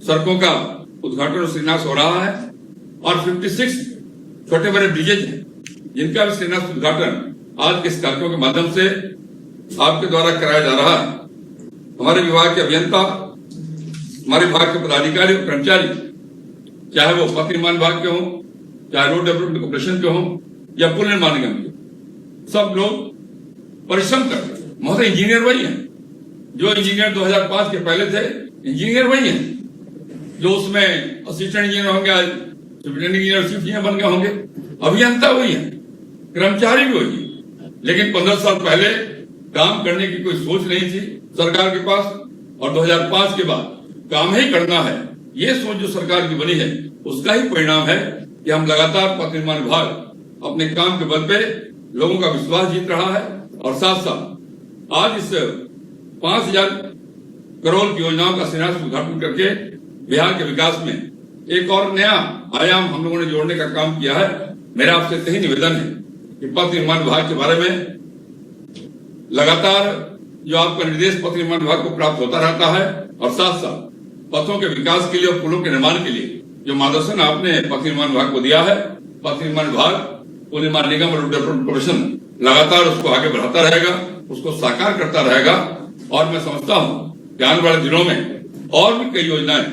सड़कों का उद्घाटन और शिलान्यास हो रहा है, और 56 छोटे बड़े ब्रिजेज हैं जिनका भी शिलान्यास उद्घाटन आज के इस कार्यक्रम के माध्यम से आपके द्वारा कराया जा रहा है। हमारे विभाग के अभियंता हमारे विभाग के पदाधिकारी और कर्मचारी, चाहे वो पथ निर्माण विभाग के हों, चाहे रोड डेवलपमेंट कॉर्पोरेशन के हों या पुल निर्माण निगम के, सब लोग परिश्रम करते हैं। महोदय, इंजीनियर वही हैं जो इंजीनियर 2005 के पहले थे, इंजीनियर वही हैं जो उसमें असिस्टेंट इंजीनियर होंगे, आज सुपरिटेंडेंट इंजीनियर चीफ इंजीनियर बन गए होंगे, अभियंता वही है, कर्मचारी भी वही है। लेकिन 15 साल पहले काम करने की कोई सोच नहीं थी सरकार के पास, और 2005 के बाद काम ही करना है, ये सोच जो सरकार की बनी है, उसका ही परिणाम है कि हम लगातार पथ निर्माण विभाग अपने काम के बल पे लोगों का विश्वास जीत रहा है। और साथ साथ आज इस 5,000 करोड़ की योजनाओं का शिलान्यास उद्घाटन करके बिहार के विकास में एक और नया आयाम हम लोगों ने जोड़ने का काम किया है। मेरा आपसे यही निवेदन है कि पथ निर्माण विभाग के बारे में लगातार जो आपका निर्देश पथ निर्माण विभाग को प्राप्त होता रहता है, और साथ साथ पथों के विकास के लिए और पुलों के निर्माण के लिए जो मार्गदर्शन आपने पथ निर्माण विभाग को दिया है, पथ निर्माण विभाग, पुल निर्माण निगम और रोड डेवलपमेंट कॉर्पोरेशन लगातार उसको आगे बढ़ाता रहेगा, उसको साकार करता रहेगा। और मैं समझता हूं कि आने वाले दिनों में और भी कई योजनाएं,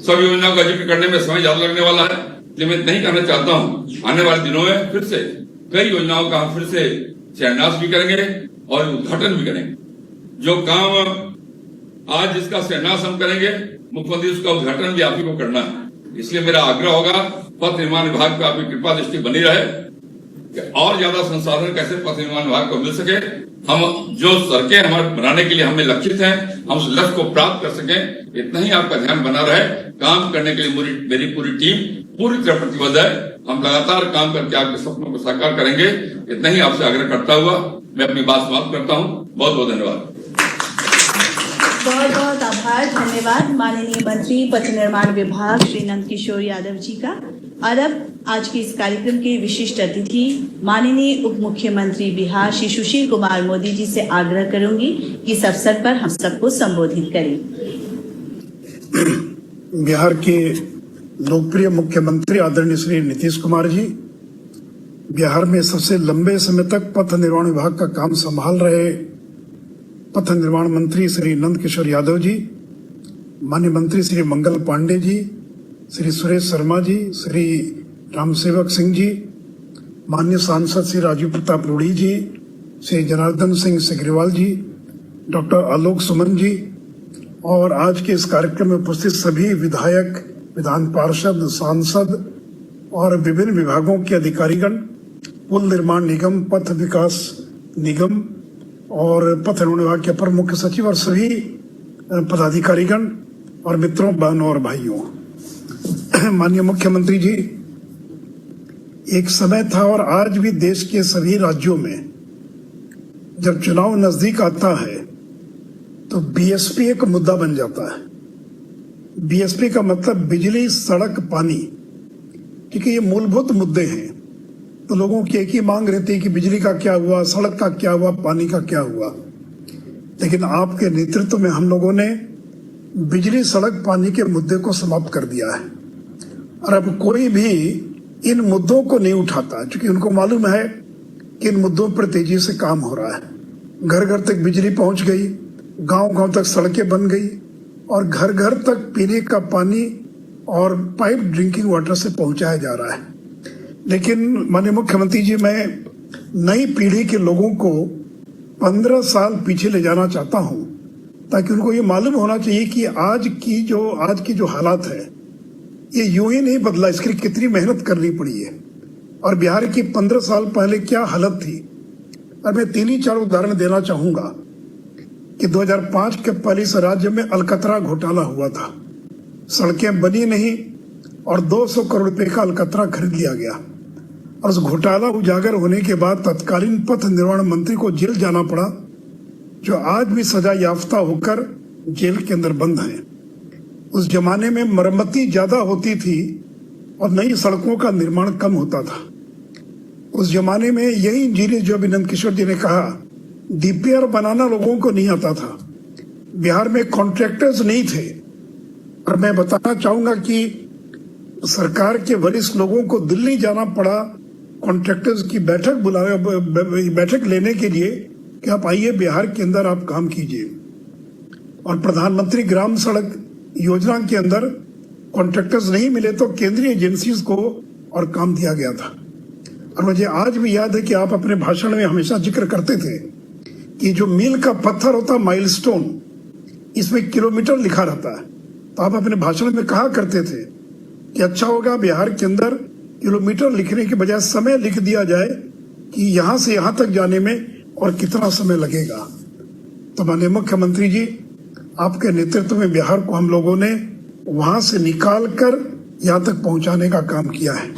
सब योजनाओं का जिक्र करने में समय ज्यादा लगने वाला है, इसलिए मैं नहीं कहना चाहता हूं। आने वाले दिनों में फिर से कई योजनाओं का हम फिर से शिलान्यास भी करेंगे और उद्घाटन भी करेंगे। जो काम आज जिसका शिलान्यास हम करेंगे, मुख्यमंत्री उसका उद्घाटन भी आप ही को करना है। इसलिए मेरा आग्रह होगा पथ निर्माण विभाग पर आपकी कृपा दृष्टि बनी रहे कि और ज्यादा संसाधन कैसे पथ निर्माण विभाग को मिल सके। हम जो सड़कें हमारे बनाने के लिए हमें लक्षित हैं, हम उस लक्ष्य को प्राप्त कर सकें, इतना ही आपका ध्यान बना रहे। काम करने के लिए मेरी पूरी टीम पूरी तरह प्रतिबद्ध है। हम लगातार काम करके आपके सपनों को साकार करेंगे, इतना ही आपसे आग्रह करता हुआ मैं अपनी बात समाप्त करता हूं। बहुत बहुत धन्यवाद। बहुत बहुत आभार, धन्यवाद माननीय मंत्री पथ निर्माण विभाग श्री नंद किशोर यादव जी का। और अब आज के इस कार्यक्रम के विशिष्ट अतिथि माननीय उप मुख्यमंत्री बिहार श्री सुशील कुमार मोदी जी से आग्रह करूंगी कि इस अवसर पर हम सबको संबोधित करें। बिहार के लोकप्रिय मुख्यमंत्री आदरणीय श्री नीतीश कुमार जी, बिहार में सबसे लंबे समय तक पथ निर्माण विभाग का काम संभाल रहे पथ निर्माण मंत्री श्री नंद किशोर यादव जी, माननीय मंत्री श्री मंगल पांडे जी, श्री सुरेश शर्मा जी, श्री रामसेवक सिंह जी, माननीय सांसद श्री राजीव प्रताप रूढ़ी जी, श्री जनार्दन सिंह सिग्रीवाल जी, डॉक्टर आलोक सुमन जी, और आज के इस कार्यक्रम में उपस्थित सभी विधायक, विधान पार्षद, सांसद और विभिन्न विभागों के अधिकारीगण, पुल निर्माण निगम, पथ विकास निगम और पथ निर्माण विभाग के अपर मुख्य सचिव और सभी पदाधिकारीगण और मित्रों, बहनों और भाइयों। माननीय मुख्यमंत्री जी, एक समय था और आज भी देश के सभी राज्यों में जब चुनाव नजदीक आता है तो बीएसपी एक मुद्दा बन जाता है। बीएसपी का मतलब बिजली, सड़क, पानी, क्योंकि ये मूलभूत मुद्दे हैं। तो लोगों की एक ही मांग रहती है कि बिजली का क्या हुआ, सड़क का क्या हुआ, पानी का क्या हुआ। लेकिन आपके नेतृत्व में हम लोगों ने बिजली, सड़क, पानी के मुद्दे को समाप्त कर दिया है और अब कोई भी इन मुद्दों को नहीं उठाता, क्योंकि उनको मालूम है कि इन मुद्दों पर तेजी से काम हो रहा है। घर घर तक बिजली पहुंच गई, गांव-गांव तक सड़कें बन गई और घर घर तक पीने का पानी और पाइप ड्रिंकिंग वाटर से पहुंचाया जा रहा है। लेकिन माननीय मुख्यमंत्री जी, मैं नई पीढ़ी के लोगों को 15 साल पीछे ले जाना चाहता हूं, ताकि उनको ये मालूम होना चाहिए कि आज की जो हालात है ये यूं ही नहीं बदला, इसके लिए कितनी मेहनत करनी पड़ी है और बिहार की 15 साल पहले क्या हालत थी। और मैं 3-4 उदाहरण देना चाहूंगा कि 2005 के पहले इस राज्य में अलकतरा घोटाला हुआ था, सड़कें बनी नहीं और 200 करोड़ रुपए का अलकतरा खरीद लिया गया और उस घोटाला उजागर होने के बाद तत्कालीन पथ निर्माण मंत्री को जेल जाना पड़ा, जो आज भी सजा याफ्ता होकर जेल के अंदर बंद हैं। उस जमाने में मरम्मती ज्यादा होती थी और नई सड़कों का निर्माण कम होता था। उस जमाने में यही इंजीनियर जो अभी नंद किशोर जी ने कहा, डीपीआर बनाना लोगों को नहीं आता था, बिहार में कॉन्ट्रैक्टर्स नहीं थे। और मैं बताना चाहूंगा कि सरकार के वरिष्ठ लोगों को दिल्ली जाना पड़ा कॉन्ट्रैक्टर्स की बैठक लेने के लिए कि आप आइए बिहार के अंदर आप काम कीजिए। और प्रधानमंत्री ग्राम सड़क योजना के अंदर कॉन्ट्रैक्टर्स नहीं मिले तो केंद्रीय एजेंसीज को और काम दिया गया था। और मुझे आज भी याद है कि आप अपने भाषण में हमेशा जिक्र करते थे कि जो मील का पत्थर होता माइलस्टोन, इसमें किलोमीटर लिखा रहता है। तो आप अपने भाषण में कहा करते थे कि अच्छा होगा बिहार के अंदर किलोमीटर लिखने के बजाय समय लिख दिया जाए कि यहां से यहां तक जाने में और कितना समय लगेगा। तो माननीय मुख्यमंत्री जी, आपके नेतृत्व में बिहार को हम लोगों ने वहां से निकाल कर यहां तक पहुंचाने का काम किया है।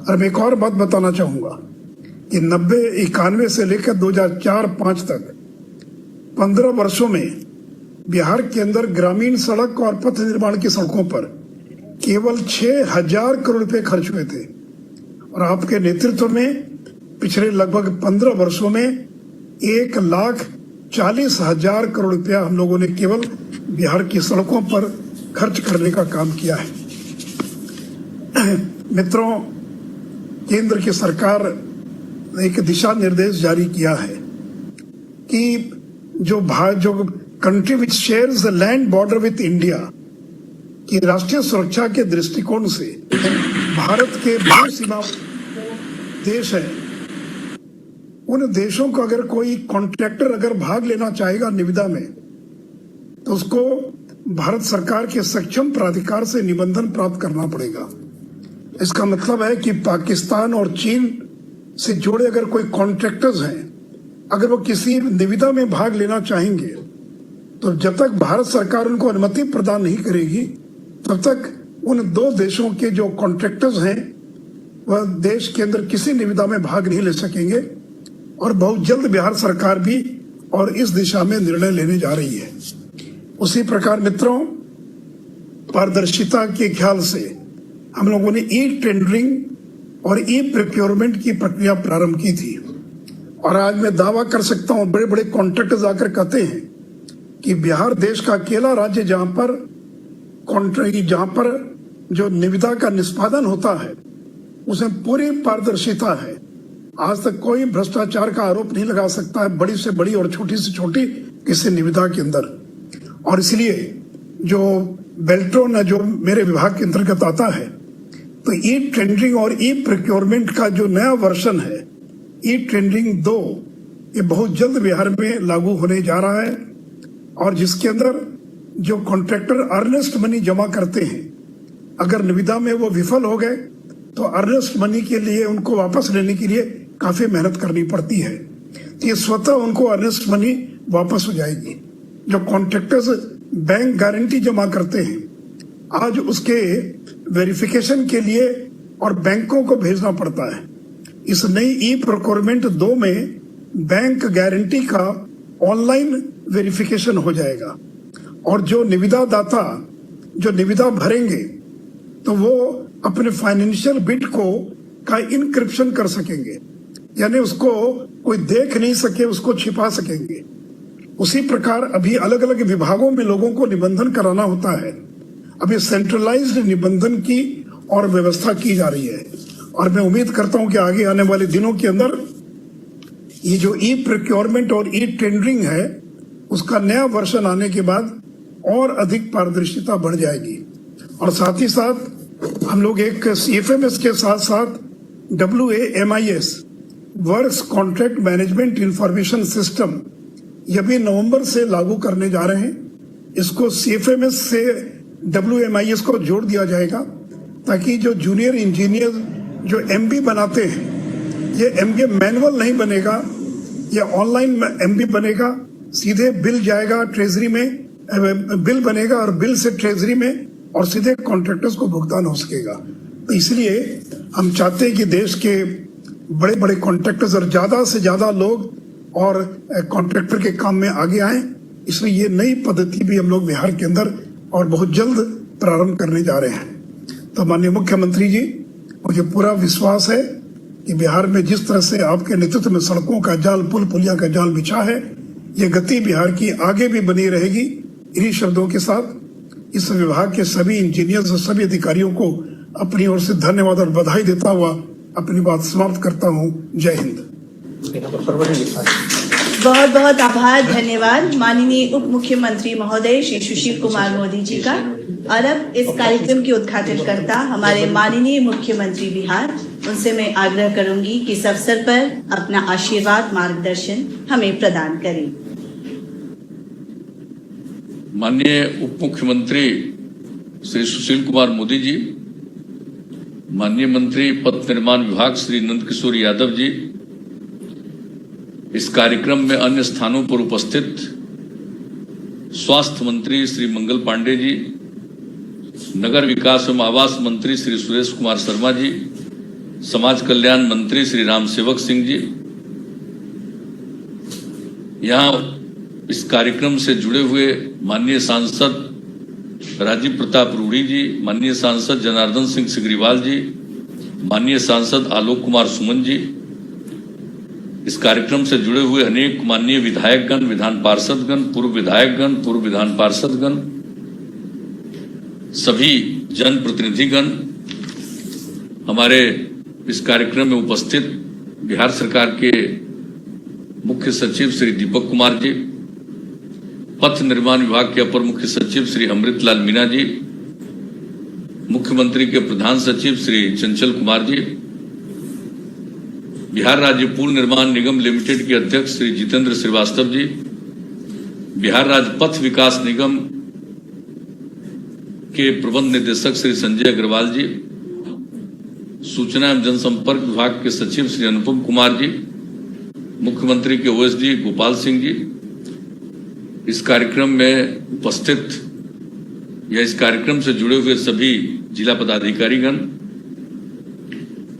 और मैं एक और बात बताना चाहूंगा कि 91 से लेकर 2004-05 तक 15 वर्षों में बिहार के अंदर ग्रामीण सड़क और पथ निर्माण की सड़कों पर केवल 6,000 करोड़ रुपए खर्च हुए थे। और आपके नेतृत्व में पिछले लगभग 15 वर्षों में 1,40,000 करोड़ रुपया हम लोगों ने केवल बिहार की सड़कों पर खर्च करने का काम किया है। मित्रों, केंद्र की सरकार ने एक दिशा निर्देश जारी किया है कि जो country which shares the land border with India की राष्ट्रीय सुरक्षा के दृष्टिकोण से भारत के भू सीमा देश है, उन देशों को अगर कोई कॉन्ट्रैक्टर अगर भाग लेना चाहेगा निविदा में, तो उसको भारत सरकार के सक्षम प्राधिकार से निबंधन प्राप्त करना पड़ेगा। इसका मतलब है कि पाकिस्तान और चीन से जुड़े अगर कोई कॉन्ट्रैक्टर्स हैं, अगर वो किसी निविदा में भाग लेना चाहेंगे, तो जब तक भारत सरकार उनको अनुमति प्रदान नहीं करेगी, तब तक उन दो देशों के जो कॉन्ट्रैक्टर्स हैं वह देश के अंदर किसी निविदा में भाग नहीं ले सकेंगे। और बहुत जल्द बिहार सरकार भी और इस दिशा में निर्णय लेने जा रही है। उसी प्रकार मित्रों, पारदर्शिता के ख्याल से हम लोगों ने ई टेंडरिंग और ई प्रोक्योरमेंट की प्रक्रिया प्रारंभ की थी। और आज मैं दावा कर सकता हूं, बड़े बड़े कॉन्ट्रैक्टर्स आकर कहते हैं कि बिहार देश का अकेला राज्य जहां पर जो निविदा का निष्पादन होता है उसमें पूरी पारदर्शिता है। आज तक कोई भ्रष्टाचार का आरोप नहीं लगा सकता है, बड़ी से बड़ी और छोटी से छोटी किसी निविदा के अंदर। और इसलिए जो बेल्ट्रॉन है, जो मेरे विभाग के अंतर्गत आता है, तो ई टेंडरिंग और ई प्रोक्योरमेंट का जो नया वर्जन है, ई टेंडरिंग 2, ये बहुत जल्द बिहार में लागू होने जा रहा है। और जिसके अंदर जो कॉन्ट्रैक्टर अर्नेस्ट मनी जमा करते हैं, अगर निविदा में वो विफल हो गए तो अर्नेस्ट मनी के लिए उनको वापस लेने के लिए काफी मेहनत करनी पड़ती है। तो ये स्वतः उनको अर्नेस्ट मनी वापस हो जाएगी। जो कॉन्ट्रैक्टर्स बैंक गारंटी जमा करते हैं, आज उसके वेरिफिकेशन के लिए और बैंकों को भेजना पड़ता है। इस नई ई प्रोक्योरमेंट 2 में बैंक गारंटी का ऑनलाइन वेरिफिकेशन हो जाएगा। और जो निविदा दाता जो निविदा भरेंगे, तो वो अपने फाइनेंशियल बिट का इनक्रिप्शन कर सकेंगे, यानी उसको कोई देख नहीं सके, उसको छिपा सकेंगे। उसी प्रकार अभी अलग अलग विभागों में लोगों को निबंधन कराना होता है। अभी सेंट्रलाइज्ड निबंधन की और व्यवस्था की जा रही है। और मैं उम्मीद करता हूं कि आगे आने वाले दिनों के अंदर ये जो ई प्रोक्योरमेंट और ई टेंडरिंग है, उसका नया वर्जन आने के बाद और अधिक पारदर्शिता बढ़ जाएगी। और साथ ही साथ हम लोग एक CFMS के साथ साथ WAMIS works contract management information system, यह भी नवंबर से लागू करने जा रहे हैं। इसको CFMS से WAMIS को जोड़ दिया जाएगा, ताकि जो जूनियर इंजीनियर जो MB बनाते हैं, ये MB मैनुअल नहीं बनेगा, ये ऑनलाइन MB बनेगा, सीधे बिल जाएगा ट्रेजरी में, बिल बनेगा और बिल से ट्रेजरी में और सीधे कॉन्ट्रैक्टर्स को भुगतान हो सकेगा। तो इसलिए हम चाहते हैं कि देश के बड़े बड़े कॉन्ट्रैक्टर्स और ज्यादा से ज्यादा लोग और कॉन्ट्रैक्टर के काम में आगे आए। इसलिए ये नई पद्धति भी हम लोग बिहार के अंदर और बहुत जल्द प्रारंभ करने जा रहे हैं। तो माननीय मुख्यमंत्री जी, मुझे पूरा विश्वास है कि बिहार में जिस तरह से आपके नेतृत्व में सड़कों का जाल, पुल पुलिया का जाल बिछा है, ये गति बिहार की आगे भी बनी रहेगी। इन्हीं शब्दों के साथ इस विभाग के सभी इंजीनियर्स और सभी अधिकारियों को अपनी ओर से धन्यवाद और बधाई देता हुआ अपनी बात समाप्त करता हूं। जय हिंद। बहुत बहुत आभार, धन्यवाद माननीय उप मुख्यमंत्री महोदय श्री सुशील कुमार मोदी जी का। और अब इस कार्यक्रम के उद्घाटन करता हमारे माननीय मुख्यमंत्री बिहार, उनसे मैं आग्रह करूंगी कि इस अवसर पर अपना आशीर्वाद मार्गदर्शन हमें प्रदान करें। माननीय उप मुख्यमंत्री श्री सुशील कुमार मोदी जी, माननीय मंत्री पथ निर्माण विभाग श्री नंदकिशोर यादव जी, इस कार्यक्रम में अन्य स्थानों पर उपस्थित स्वास्थ्य मंत्री श्री मंगल पांडे जी, नगर विकास एवं आवास मंत्री श्री सुरेश कुमार शर्मा जी, समाज कल्याण मंत्री श्री राम सेवक सिंह जी, यहाँ इस कार्यक्रम से जुड़े हुए माननीय सांसद राजीव प्रताप रूढ़ी जी, माननीय सांसद जनार्दन सिंह सिग्रीवाल जी, माननीय सांसद आलोक कुमार सुमन जी, इस कार्यक्रम से जुड़े हुए अनेक माननीय विधायकगण, विधान पार्षदगण, पूर्व विधायकगण, पूर्व विधान पार्षदगण, सभी जनप्रतिनिधिगण, हमारे इस कार्यक्रम में उपस्थित बिहार सरकार के मुख्य सचिव श्री दीपक कुमार जी, पथ निर्माण विभाग के अपर मुख्य सचिव श्री अमृतलाल मीणा जी, मुख्यमंत्री के प्रधान सचिव श्री चंचल कुमार जी, बिहार राज्य पुल निर्माण निगम लिमिटेड के अध्यक्ष श्री जितेंद्र श्रीवास्तव जी, बिहार राज्य पथ विकास निगम के प्रबंध निदेशक श्री संजय अग्रवाल जी, सूचना एवं जनसंपर्क विभाग के सचिव श्री अनुपम कुमार जी, मुख्यमंत्री के ओएसडी गोपाल सिंह जी, इस कार्यक्रम में उपस्थित या इस कार्यक्रम से जुड़े हुए सभी जिला पदाधिकारीगण,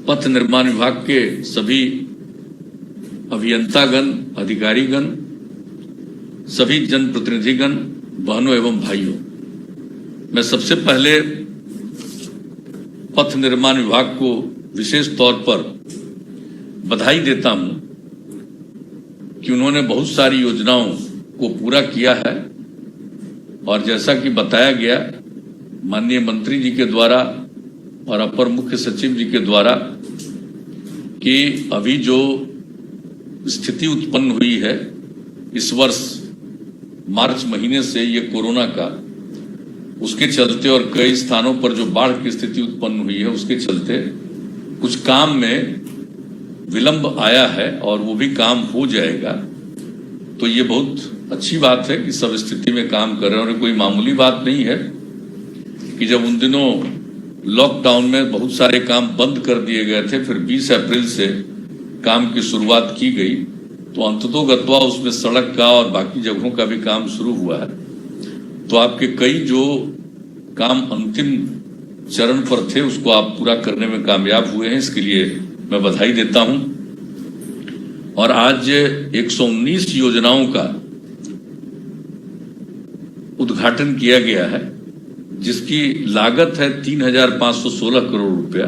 पथ निर्माण विभाग के सभी अभियंतागण, अधिकारीगण, सभी जनप्रतिनिधिगण, बहनों एवं भाइयों, मैं सबसे पहले पथ निर्माण विभाग को विशेष तौर पर बधाई देता हूं कि उन्होंने बहुत सारी योजनाओं को पूरा किया है। और जैसा कि बताया गया माननीय मंत्री जी के द्वारा और अपर मुख्य सचिव जी के द्वारा कि अभी जो स्थिति उत्पन्न हुई है इस वर्ष मार्च महीने से ये कोरोना का, उसके चलते और कई स्थानों पर जो बाढ़ की स्थिति उत्पन्न हुई है उसके चलते कुछ काम में विलंब आया है और वो भी काम हो जाएगा। तो ये बहुत अच्छी बात है कि सब स्थिति में काम कर रहे हैं और कोई मामूली बात नहीं है कि जब उन दिनों लॉकडाउन में बहुत सारे काम बंद कर दिए गए थे, फिर 20 अप्रैल से काम की शुरुआत की गई, तो अंततोगत्वा उसमें सड़क का और बाकी जगहों का भी काम शुरू हुआ है। तो आपके कई जो काम अंतिम चरण पर थे उसको आप पूरा करने में कामयाब हुए हैं, इसके लिए मैं बधाई देता हूं। और आज 119 योजनाओं का उद्घाटन किया गया है जिसकी लागत है 3,516 करोड़ रुपया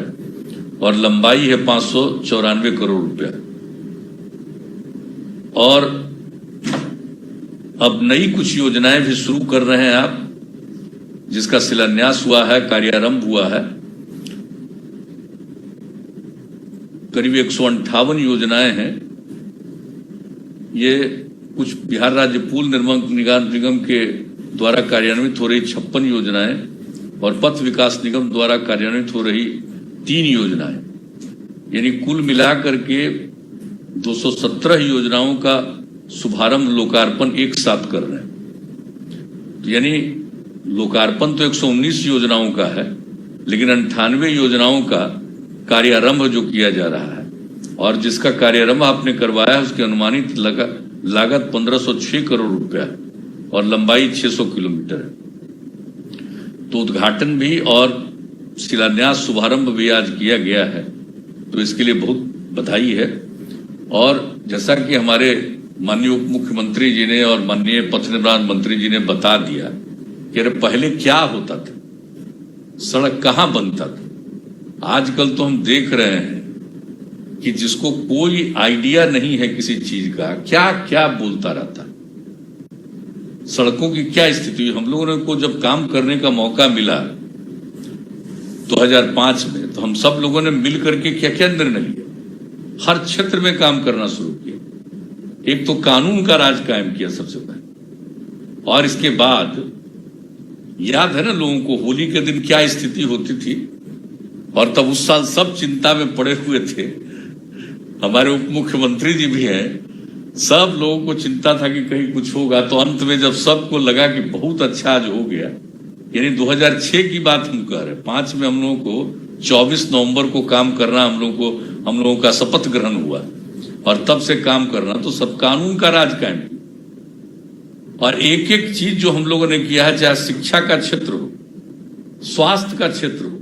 और लंबाई है 594 करोड़ रुपया। और अब नई कुछ योजनाएं भी शुरू कर रहे हैं आप, जिसका शिलान्यास हुआ है, कार्यारंभ हुआ है। करीब 158 योजनाएं हैं। ये कुछ बिहार राज्य पुल निर्माण निगम के द्वारा कार्यान्वित हो रही 56 योजनाएं और पथ विकास निगम द्वारा कार्यान्वित हो रही 3 योजनाएं, यानी कुल मिलाकर के 217 योजनाओं का शुभारंभ लोकार्पण एक साथ कर रहे हैं। तो यानी लोकार्पण तो 119 योजनाओं का है, लेकिन 98 योजनाओं का कार्यारंभ जो किया जा रहा है और जिसका कार्यारंभ आपने करवाया है उसकी अनुमानित लागत 1506 करोड़ रुपया और लंबाई 600 किलोमीटर है। तो उद्घाटन भी और शिलान्यास शुभारंभ भी आज किया गया है, तो इसके लिए बहुत बधाई है। और जैसा कि हमारे माननीय उप मुख्यमंत्री जी ने और माननीय पथ निर्माण मंत्री जी ने बता दिया कि अरे पहले क्या होता था, सड़क कहां बनता था। आजकल तो हम देख रहे हैं कि जिसको कोई आइडिया नहीं है किसी चीज का, क्या क्या बोलता रहता है। सड़कों की क्या स्थिति हुई। हम लोगों को जब काम करने का मौका मिला 2005 में, तो हम सब लोगों ने मिल करके क्या क्या निर्णय लिया, हर क्षेत्र में काम करना शुरू किया। एक तो कानून का राज कायम किया सबसे पहले, और इसके बाद याद है ना लोगों को होली के दिन क्या स्थिति होती थी, और तब उस साल सब चिंता में पड़े हुए थे। हमारे उप मुख्यमंत्री जी भी हैं, सब लोगों को चिंता था कि कहीं कुछ होगा, तो अंत में जब सबको लगा कि बहुत अच्छा आज हो गया, यानी 2006 की बात हम कह रहे हैं, 5 में हम लोगों को 24 नवंबर को काम करना, हम लोगों का शपथ ग्रहण हुआ, और तब से काम करना, तो सब कानून का राज कायम। और एक एक चीज जो हम लोगों ने किया है, चाहे शिक्षा का क्षेत्र हो, स्वास्थ्य का क्षेत्र हो,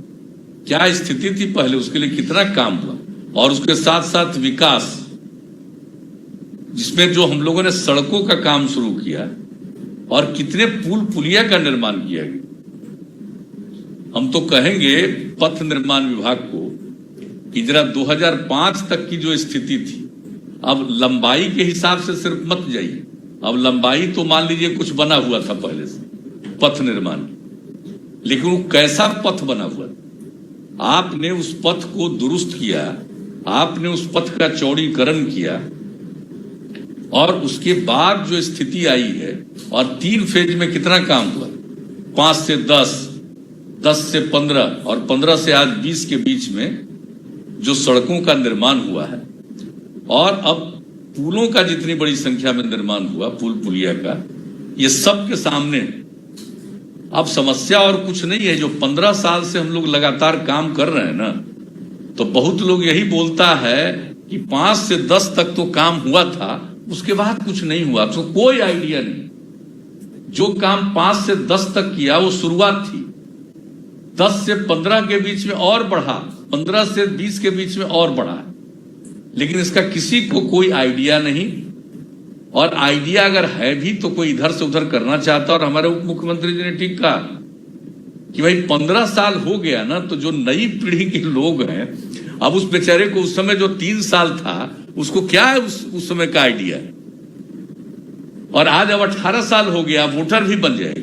क्या स्थिति थी पहले, उसके लिए कितना काम हुआ, और उसके साथ साथ विकास, जिसमें जो हम लोगों ने सड़कों का काम शुरू किया और कितने पुल पुलिया का निर्माण किया गया। हम तो कहेंगे पथ निर्माण विभाग को कि जरा 2005 तक की जो स्थिति थी, अब लंबाई के हिसाब से सिर्फ मत जाइए, अब लंबाई तो मान लीजिए कुछ बना हुआ था पहले से पथ निर्माण, लेकिन वो कैसा पथ बना हुआ, आपने उस पथ को दुरुस्त किया, आपने उस पथ का चौड़ीकरण किया, और उसके बाद जो स्थिति आई है, और 3 फेज में कितना काम हुआ, 5 से 10, 10 से 15 और 15 से आज 20 के बीच में जो सड़कों का निर्माण हुआ है, और अब पुलों का जितनी बड़ी संख्या में निर्माण हुआ, पुल पुलिया का, ये सब के सामने अब समस्या और कुछ नहीं है। जो 15 साल से हम लोग लगातार काम कर रहे हैं ना, तो बहुत लोग यही बोलता है कि 5 से 10 तक तो काम हुआ था, उसके बाद कुछ नहीं हुआ, आपको कोई आइडिया नहीं। जो काम 5 से 10 तक किया वो शुरुआत थी, 10 से 15 के बीच में और बढ़ा, 15 से 20 के बीच में और बढ़ा, लेकिन इसका किसी को कोई आइडिया नहीं, और आइडिया अगर है भी तो कोई इधर से उधर करना चाहता। और हमारे उप मुख्यमंत्री जी ने ठीक कहा कि भाई 15 साल हो गया ना, तो जो नई पीढ़ी के लोग हैं, अब उस बेचारे को उस समय जो 3 साल था, उसको क्या है उस समय का आइडिया, और आज अब 18 साल हो गया, वोटर भी बन जाएगा।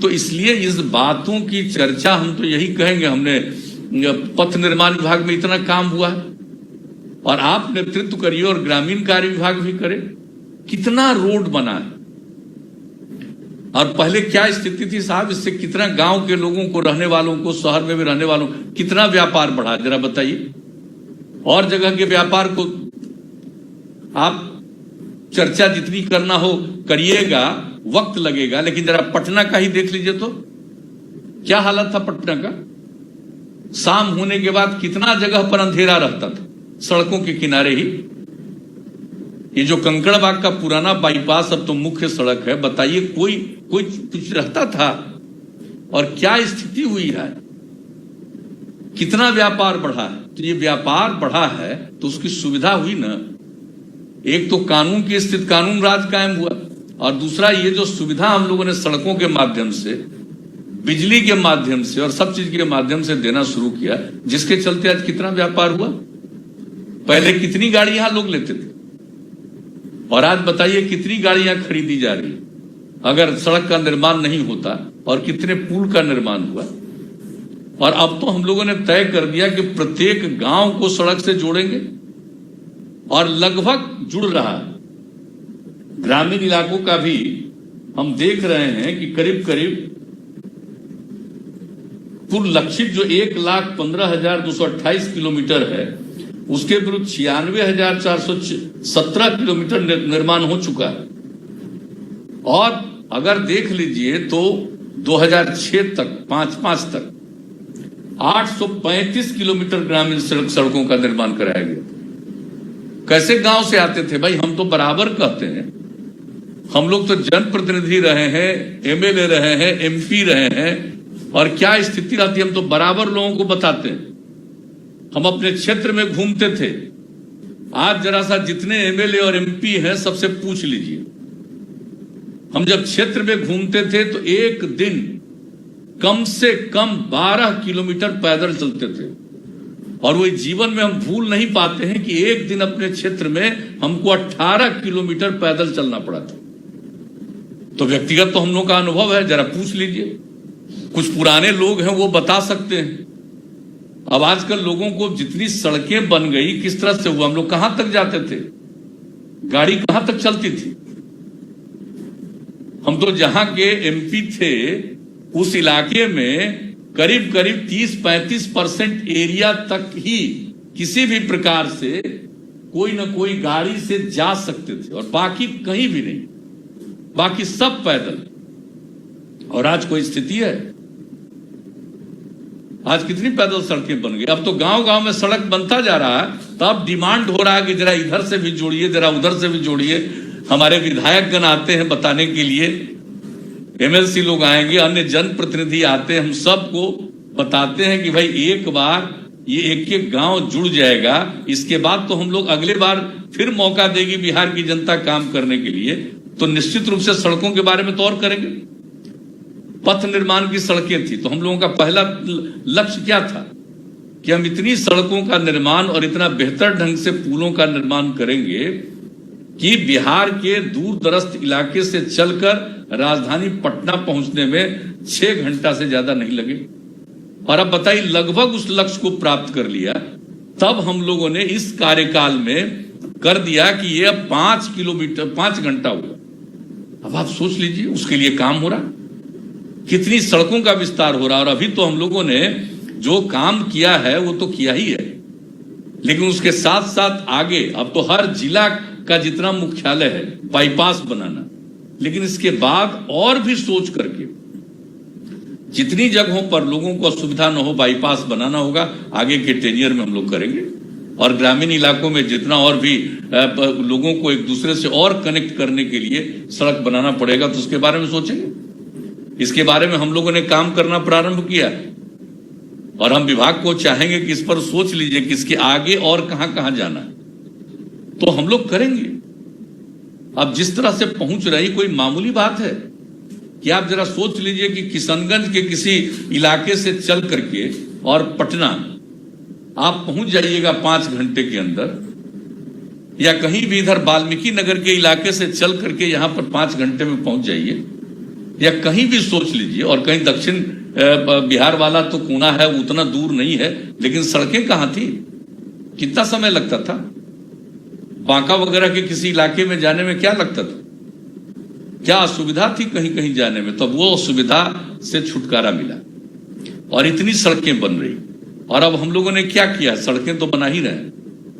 तो इसलिए इस बातों की चर्चा हम तो यही कहेंगे, हमने पथ निर्माण विभाग में इतना काम हुआ है, और आप नेतृत्व करिए, और ग्रामीण कार्य विभाग भी करे, कितना रोड बना है, और पहले क्या स्थिति थी साहब, इससे कितना गांव के लोगों को, रहने वालों को, शहर में भी रहने वालों को कितना व्यापार बढ़ा, जरा बताइए। और जगह के व्यापार को आप चर्चा जितनी करना हो करिएगा, वक्त लगेगा, लेकिन जरा पटना का ही देख लीजिए तो क्या हालत था पटना का। शाम होने के बाद कितना जगह पर अंधेरा रहता था, सड़कों के किनारे ही। ये जो कंकड़बाग का पुराना बाईपास अब तो मुख्य सड़क है, बताइए कोई कुछ रहता था, और क्या स्थिति हुई है, कितना व्यापार बढ़ा है। तो ये व्यापार बढ़ा है तो उसकी सुविधा हुई ना, एक तो कानून की स्थिति, कानून राज कायम हुआ, और दूसरा ये जो सुविधा हम लोगों ने सड़कों के माध्यम से, बिजली के माध्यम से, और सब चीज के माध्यम से देना शुरू किया, जिसके चलते आज कितना व्यापार हुआ। पहले कितनी गाड़ी यहां लोग लेते थे, और आज बताइए कितनी गाड़ियां खरीदी जा रही अगर सड़क का निर्माण नहीं होता, और कितने पुल का निर्माण हुआ। और अब तो हम लोगों ने तय कर दिया कि प्रत्येक गांव को सड़क से जोड़ेंगे, और लगभग जुड़ रहा है। ग्रामीण इलाकों का भी हम देख रहे हैं कि करीब करीब कुल लक्षित जो 1,15,228 किलोमीटर है, उसके विरुद्ध 96,417 किलोमीटर निर्माण हो चुका है। और अगर देख लीजिए तो 2006 तक 5 तक 835 किलोमीटर ग्रामीण सड़कों का निर्माण कराया गया। कैसे गांव से आते थे भाई, हम तो बराबर कहते हैं, हम लोग तो जनप्रतिनिधि रहे हैं, एमएलए रहे हैं, एमपी रहे हैं, और क्या स्थिति रहती है हम तो बराबर लोगों को बताते हैं। हम अपने क्षेत्र में घूमते थे, आज जरा सा जितने एमएलए और एमपी हैं सबसे पूछ लीजिए, हम जब क्षेत्र में घूमते थे तो एक दिन कम से कम 12 किलोमीटर पैदल चलते थे, और वही जीवन में हम भूल नहीं पाते हैं कि एक दिन अपने क्षेत्र में हमको 18 किलोमीटर पैदल चलना पड़ा था। तो व्यक्तिगत तो हम लोग का अनुभव है, जरा पूछ लीजिए, कुछ पुराने लोग हैं वो बता सकते हैं। अब आजकल लोगों को जितनी सड़कें बन गई, किस तरह से हुआ, हम लोग कहां तक जाते थे, गाड़ी कहां तक चलती थी। हम तो जहां के एमपी थे उस इलाके में करीब करीब 30-35% एरिया तक ही किसी भी प्रकार से कोई न कोई गाड़ी से जा सकते थे और बाकी कहीं भी नहीं, बाकी सब पैदल। और आज कोई स्थिति है, आज कितनी पैदल सड़कें बन गई। अब तो गांव गांव में सड़क बनता जा रहा है, तब डिमांड हो रहा है कि जरा इधर से भी जोड़िए, जरा उधर से भी जोड़िए। हमारे विधायक गण आते हैं बताने के लिए, एमएलसी लोग आएंगे, अन्य जनप्रतिनिधि आते हैं, हम सबको बताते हैं कि भाई एक बार ये एक एक गांव जुड़ जाएगा, इसके बाद तो हम लोग अगले बार फिर मौका देगी बिहार की जनता काम करने के लिए, तो निश्चित रूप से सड़कों के बारे में तो और करेंगे। पथ निर्माण की सड़कें थी, तो हम लोगों का पहला लक्ष्य क्या था कि हम इतनी सड़कों का निर्माण और इतना बेहतर ढंग से पुलों का निर्माण करेंगे कि बिहार के दूर दराज इलाके से चलकर राजधानी पटना पहुंचने में 6 घंटा से ज्यादा नहीं लगे। और अब बताइए, लगभग उस लक्ष्य को प्राप्त कर लिया। तब हम लोगों ने इस कार्यकाल में कर दिया कि ये अब 5 घंटा हुआ। अब आप सोच लीजिए, उसके लिए काम हो रहा, कितनी सड़कों का विस्तार हो रहा। और अभी तो हम लोगों ने जो काम किया है वो तो किया ही है, लेकिन उसके साथ साथ आगे अब तो हर जिला का जितना मुख्यालय है बाईपास बनाना, लेकिन इसके बाद और भी सोच करके जितनी जगहों पर लोगों को असुविधा न हो बाईपास बनाना होगा, आगे के टेनियर में हम लोग करेंगे। और ग्रामीण इलाकों में जितना और भी लोगों को एक दूसरे से और कनेक्ट करने के लिए सड़क बनाना पड़ेगा, तो उसके बारे में सोचेंगे। इसके बारे में हम लोगों ने काम करना प्रारंभ किया और हम विभाग को चाहेंगे कि इस पर सोच लीजिए कि इसके आगे और कहां कहां जाना है, तो हम लोग करेंगे। अब जिस तरह से पहुंच रही, कोई मामूली बात है कि आप जरा सोच लीजिए कि किशनगंज के किसी इलाके से चल करके और पटना आप पहुंच जाइएगा 5 घंटे के अंदर, या कहीं भी इधर वाल्मीकि नगर के इलाके से चल करके यहां पर 5 घंटे में पहुंच जाइए, या कहीं भी सोच लीजिए। और कहीं दक्षिण बिहार वाला तो कोना है, उतना दूर नहीं है, लेकिन सड़कें कहां थी, कितना समय लगता था। बांका वगैरह के किसी इलाके में जाने में क्या लगता था, क्या असुविधा थी कहीं कहीं जाने में, तो वो असुविधा से छुटकारा मिला और इतनी सड़कें बन रही। और अब हम लोगों ने क्या किया, सड़कें तो बना ही रहे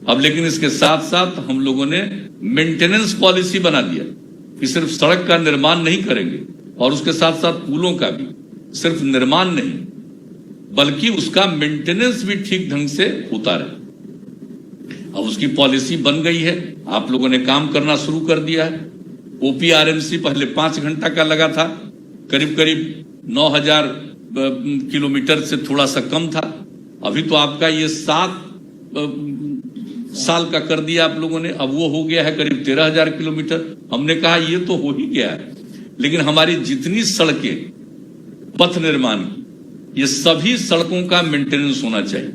अब, लेकिन इसके साथ साथ हम लोगों ने मेंटेनेंस पॉलिसी बना दिया कि सिर्फ सड़क का निर्माण नहीं करेंगे और उसके साथ साथ पुलों का भी सिर्फ निर्माण नहीं बल्कि उसका मेंटेनेंस भी ठीक ढंग से होता रहे। अब उसकी पॉलिसी बन गई है, आप लोगों ने काम करना शुरू कर दिया है। ओपीआरएमसी पहले 5 घंटा का लगा था, करीब करीब 9000 किलोमीटर से थोड़ा सा कम था। अभी तो आपका ये 7 साल का कर दिया आप लोगों ने, अब वो हो गया है करीब 13000 किलोमीटर। हमने कहा ये तो हो ही गया है, लेकिन हमारी जितनी सड़कें पथ निर्माण की, ये सभी सड़कों का मेंटेनेंस होना चाहिए।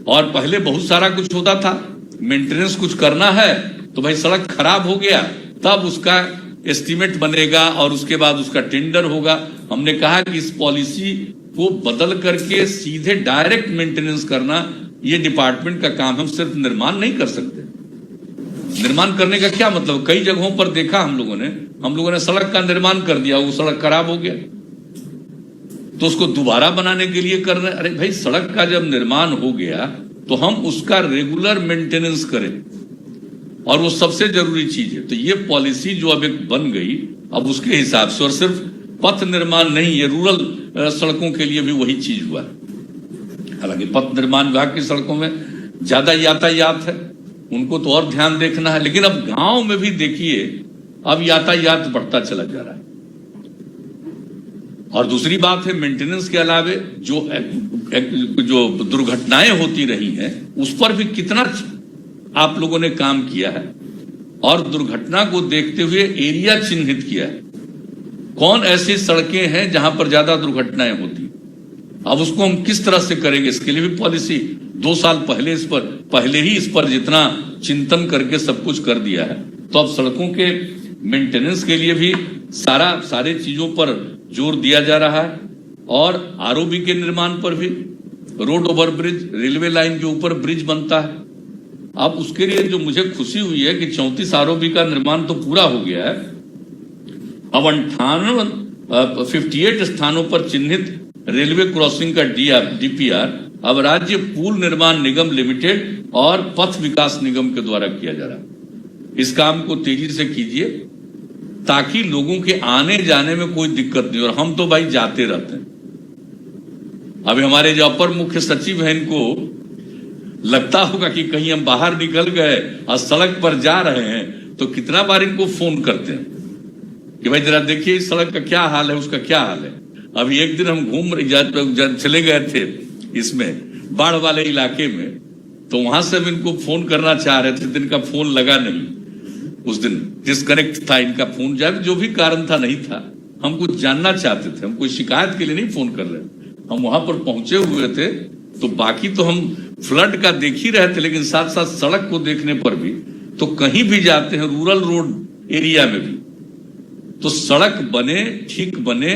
और पहले बहुत सारा कुछ होता था, मेंटेनेंस कुछ करना है तो भाई सड़क खराब हो गया तब उसका एस्टीमेट बनेगा और उसके बाद उसका टेंडर होगा। हमने कहा कि इस पॉलिसी को बदल करके सीधे डायरेक्ट मेंटेनेंस करना ये डिपार्टमेंट का काम। हम सिर्फ निर्माण नहीं कर सकते। निर्माण करने का क्या मतलब, कई जगहों पर देखा हम लोगों ने सड़क का निर्माण कर दिया, वो सड़क खराब हो गया तो उसको दोबारा बनाने के लिए कर रहे। अरे भाई, सड़क का जब निर्माण हो गया तो हम उसका रेगुलर मेंटेनेंस करें, और वो सबसे जरूरी चीज है। तो ये पॉलिसी जो अब एक बन गई, अब उसके हिसाब से, और सिर्फ पथ निर्माण नहीं, ये रूरल सड़कों के लिए भी वही चीज हुआ। हालांकि पथ निर्माण विभाग की सड़कों में ज्यादा यातायात है, उनको तो और ध्यान देखना है, लेकिन अब गांव में भी देखिए अब यातायात बढ़ता चला जा रहा है। और दूसरी बात है, मेंटेनेंस के अलावे जो दुर्घटनाएं होती रही हैं उस पर भी कितना आप लोगों ने काम किया है, और दुर्घटना को देखते हुए एरिया चिन्हित किया है, कौन ऐसी सड़कें हैं जहां पर ज्यादा दुर्घटनाएं होती। अब उसको हम किस तरह से करेंगे, इसके लिए भी पॉलिसी 2 साल पहले ही इस पर जितना चिंतन करके सब कुछ कर दिया है। तो अब सड़कों के मेंटेनेंस के लिए भी सारे चीजों पर जोर दिया जा रहा है, और आरओबी के निर्माण पर भी, road over bridge, railway line के ऊपर ब्रिज बनता है, अब उसके लिए जो मुझे खुशी हुई है कि 34 आरओबी का निर्माण तो पूरा हो गया है। अब 58 स्थानों पर चिन्हित रेलवे क्रॉसिंग का डीपीआर अब राज्य पुल निर्माण निगम लिमिटेड और पथ विकास निगम के द्वारा किया जा रहा है। इस काम को तेजी से कीजिए ताकि लोगों के आने जाने में कोई दिक्कत नहीं। और हम तो भाई जाते रहते हैं। अभी हमारे जो अपर मुख्य सचिव हैं, इनको लगता होगा कि कहीं हम बाहर निकल गए और सड़क पर जा रहे हैं तो कितना बार इनको फोन करते हैं कि भाई जरा देखिए इस सड़क का क्या हाल है, उसका क्या हाल है। अभी एक दिन हम चले गए थे इसमें बाढ़ वाले इलाके में, तो वहां से हम इनको फोन करना चाह रहे थे, इनका फोन लगा नहीं। उस दिन डिस्कनेक्ट था इनका फोन, जो भी कारण था नहीं था। हम कुछ जानना चाहते थे, हम कोई शिकायत के लिए नहीं फोन कर रहे। हम वहां पर पहुंचे हुए थे तो बाकी तो हम फ्लड का देख ही रहे थे, लेकिन साथ साथ सड़क को देखने पर भी, तो कहीं भी जाते हैं रूरल रोड एरिया में भी, तो सड़क बने, ठीक बने।